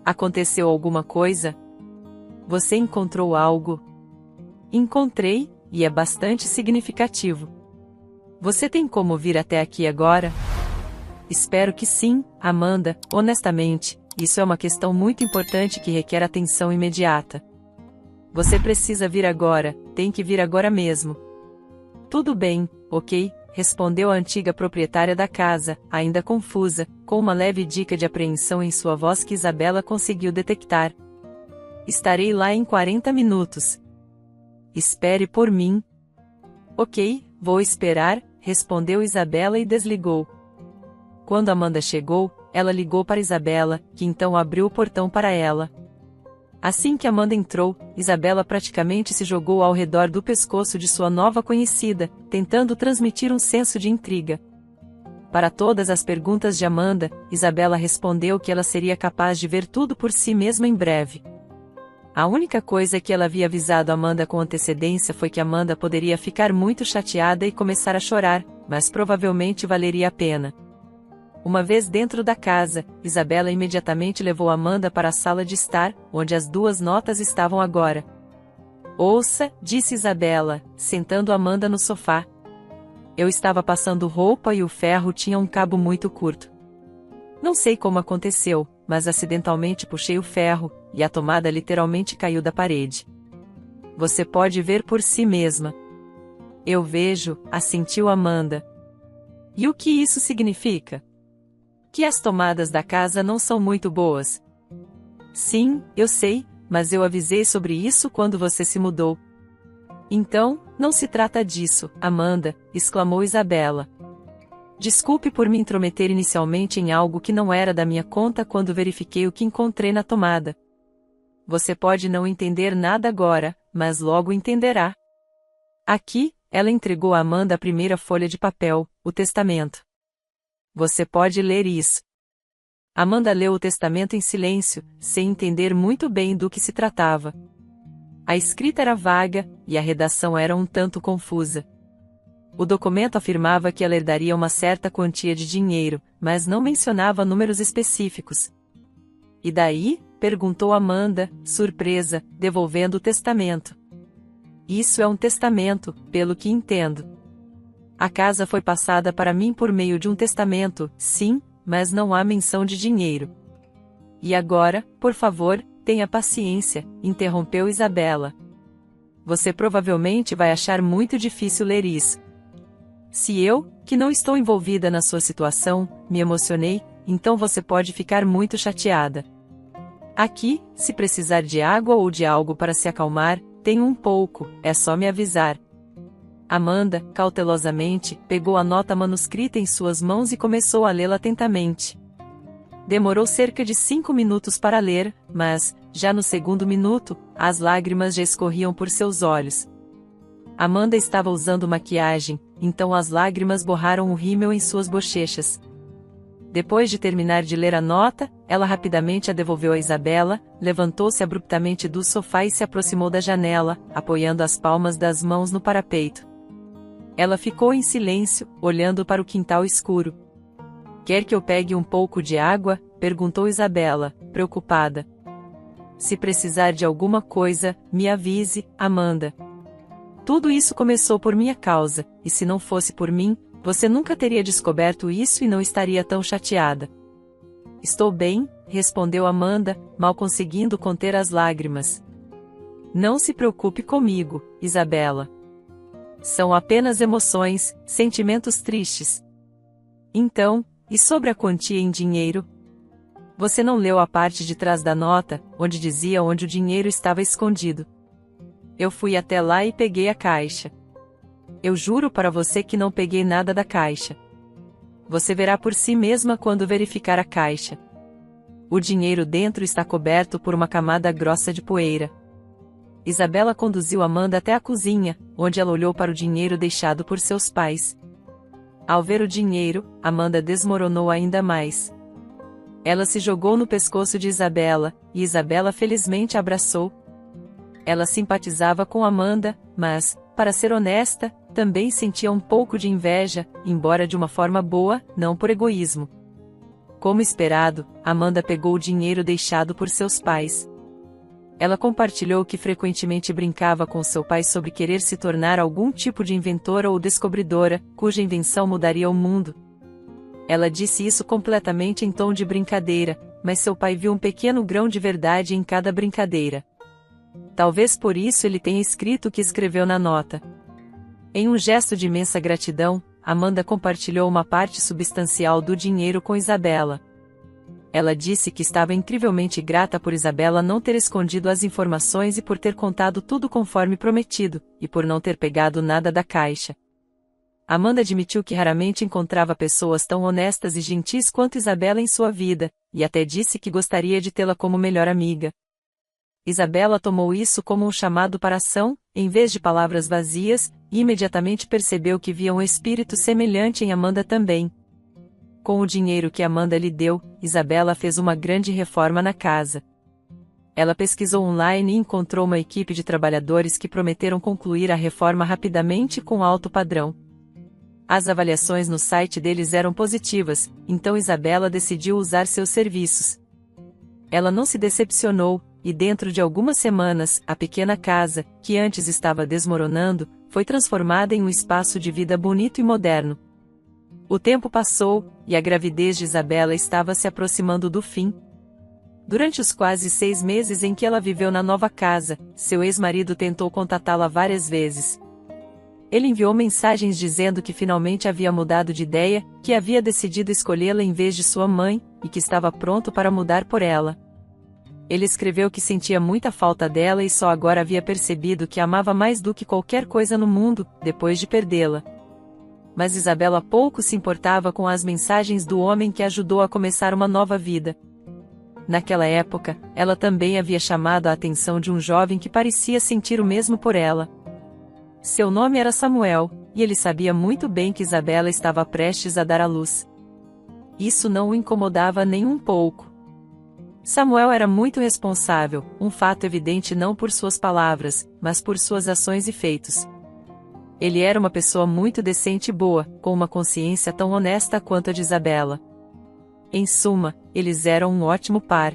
Aconteceu alguma coisa? Você encontrou algo?" "Encontrei, e é bastante significativo." "Você tem como vir até aqui agora?" "Espero que sim, Amanda, honestamente, isso é uma questão muito importante que requer atenção imediata." "Você precisa vir agora, tem que vir agora mesmo." "Tudo bem, ok", respondeu a antiga proprietária da casa, ainda confusa, com uma leve dica de apreensão em sua voz que Isabela conseguiu detectar. "Estarei lá em 40 minutos. Espere por mim." "Ok, vou esperar", respondeu Isabela e desligou. Quando Amanda chegou, ela ligou para Isabela, que então abriu o portão para ela. Assim que Amanda entrou, Isabela praticamente se jogou ao redor do pescoço de sua nova conhecida, tentando transmitir um senso de intriga. Para todas as perguntas de Amanda, Isabela respondeu que ela seria capaz de ver tudo por si mesma em breve. A única coisa que ela havia avisado Amanda com antecedência foi que Amanda poderia ficar muito chateada e começar a chorar, mas provavelmente valeria a pena. Uma vez dentro da casa, Isabela imediatamente levou Amanda para a sala de estar, onde as duas notas estavam agora. "Ouça", disse Isabela, sentando Amanda no sofá. "Eu estava passando roupa e o ferro tinha um cabo muito curto. Não sei como aconteceu, mas acidentalmente puxei o ferro, e a tomada literalmente caiu da parede. Você pode ver por si mesma." "Eu vejo", assentiu Amanda. "E o que isso significa?" "Que as tomadas da casa não são muito boas." "Sim, eu sei, mas eu avisei sobre isso quando você se mudou." "Então, não se trata disso, Amanda", exclamou Isabela. "Desculpe por me intrometer inicialmente em algo que não era da minha conta quando verifiquei o que encontrei na tomada. Você pode não entender nada agora, mas logo entenderá." Aqui, ela entregou a Amanda a primeira folha de papel, o testamento. "Você pode ler isso." Amanda leu o testamento em silêncio, sem entender muito bem do que se tratava. A escrita era vaga, e a redação era um tanto confusa. O documento afirmava que ela herdaria uma certa quantia de dinheiro, mas não mencionava números específicos. "E daí?", perguntou Amanda, surpresa, devolvendo o testamento. "Isso é um testamento, pelo que entendo. A casa foi passada para mim por meio de um testamento, sim, mas não há menção de dinheiro." "E agora, por favor, tenha paciência", interrompeu Isabela. "Você provavelmente vai achar muito difícil ler isso. Se eu, que não estou envolvida na sua situação, me emocionei, então você pode ficar muito chateada. Aqui, se precisar de água ou de algo para se acalmar, tenho um pouco, é só me avisar." Amanda, cautelosamente, pegou a nota manuscrita em suas mãos e começou a lê-la atentamente. Demorou cerca de 5 minutos para ler, mas, já no segundo minuto, as lágrimas já escorriam por seus olhos. Amanda estava usando maquiagem, então as lágrimas borraram o rímel em suas bochechas. Depois de terminar de ler a nota, ela rapidamente a devolveu a Isabela, levantou-se abruptamente do sofá e se aproximou da janela, apoiando as palmas das mãos no parapeito. Ela ficou em silêncio, olhando para o quintal escuro. "Quer que eu pegue um pouco de água?", perguntou Isabela, preocupada. "Se precisar de alguma coisa, me avise, Amanda. Tudo isso começou por minha causa, e se não fosse por mim, você nunca teria descoberto isso e não estaria tão chateada." "Estou bem", respondeu Amanda, mal conseguindo conter as lágrimas. "Não se preocupe comigo, Isabela. São apenas emoções, sentimentos tristes." "Então, e sobre a quantia em dinheiro? Você não leu a parte de trás da nota, onde dizia onde o dinheiro estava escondido?" "Eu fui até lá e peguei a caixa." "Eu juro para você que não peguei nada da caixa. Você verá por si mesma quando verificar a caixa. O dinheiro dentro está coberto por uma camada grossa de poeira." Isabela conduziu Amanda até a cozinha, onde ela olhou para o dinheiro deixado por seus pais. Ao ver o dinheiro, Amanda desmoronou ainda mais. Ela se jogou no pescoço de Isabela, e Isabela felizmente a abraçou. Ela simpatizava com Amanda, mas, para ser honesta, também sentia um pouco de inveja, embora de uma forma boa, não por egoísmo. Como esperado, Amanda pegou o dinheiro deixado por seus pais. Ela compartilhou que frequentemente brincava com seu pai sobre querer se tornar algum tipo de inventora ou descobridora, cuja invenção mudaria o mundo. Ela disse isso completamente em tom de brincadeira, mas seu pai viu um pequeno grão de verdade em cada brincadeira. Talvez por isso ele tenha escrito o que escreveu na nota. Em um gesto de imensa gratidão, Amanda compartilhou uma parte substancial do dinheiro com Isabela. Ela disse que estava incrivelmente grata por Isabela não ter escondido as informações e por ter contado tudo conforme prometido, e por não ter pegado nada da caixa. Amanda admitiu que raramente encontrava pessoas tão honestas e gentis quanto Isabela em sua vida, e até disse que gostaria de tê-la como melhor amiga. Isabela tomou isso como um chamado para ação, em vez de palavras vazias, e imediatamente percebeu que via um espírito semelhante em Amanda também. Com o dinheiro que Amanda lhe deu, Isabela fez uma grande reforma na casa. Ela pesquisou online e encontrou uma equipe de trabalhadores que prometeram concluir a reforma rapidamente e com alto padrão. As avaliações no site deles eram positivas, então Isabela decidiu usar seus serviços. Ela não se decepcionou, e dentro de algumas semanas, a pequena casa, que antes estava desmoronando, foi transformada em um espaço de vida bonito e moderno. O tempo passou, e a gravidez de Isabela estava se aproximando do fim. Durante os quase 6 meses em que ela viveu na nova casa, seu ex-marido tentou contatá-la várias vezes. Ele enviou mensagens dizendo que finalmente havia mudado de ideia, que havia decidido escolhê-la em vez de sua mãe, e que estava pronto para mudar por ela. Ele escreveu que sentia muita falta dela e só agora havia percebido que a amava mais do que qualquer coisa no mundo, depois de perdê-la. Mas Isabela pouco se importava com as mensagens do homem que ajudou a começar uma nova vida. Naquela época, ela também havia chamado a atenção de um jovem que parecia sentir o mesmo por ela. Seu nome era Samuel, e ele sabia muito bem que Isabela estava prestes a dar à luz. Isso não o incomodava nem um pouco. Samuel era muito responsável, um fato evidente não por suas palavras, mas por suas ações e feitos. Ele era uma pessoa muito decente e boa, com uma consciência tão honesta quanto a de Isabela. Em suma, eles eram um ótimo par.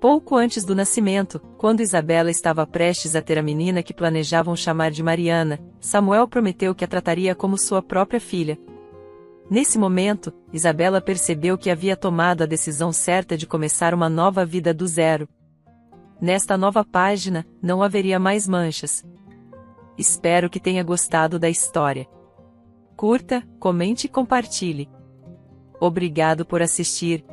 Pouco antes do nascimento, quando Isabela estava prestes a ter a menina que planejavam chamar de Mariana, Samuel prometeu que a trataria como sua própria filha. Nesse momento, Isabela percebeu que havia tomado a decisão certa de começar uma nova vida do zero. Nesta nova página, não haveria mais manchas. Espero que tenha gostado da história. Curta, comente e compartilhe. Obrigado por assistir.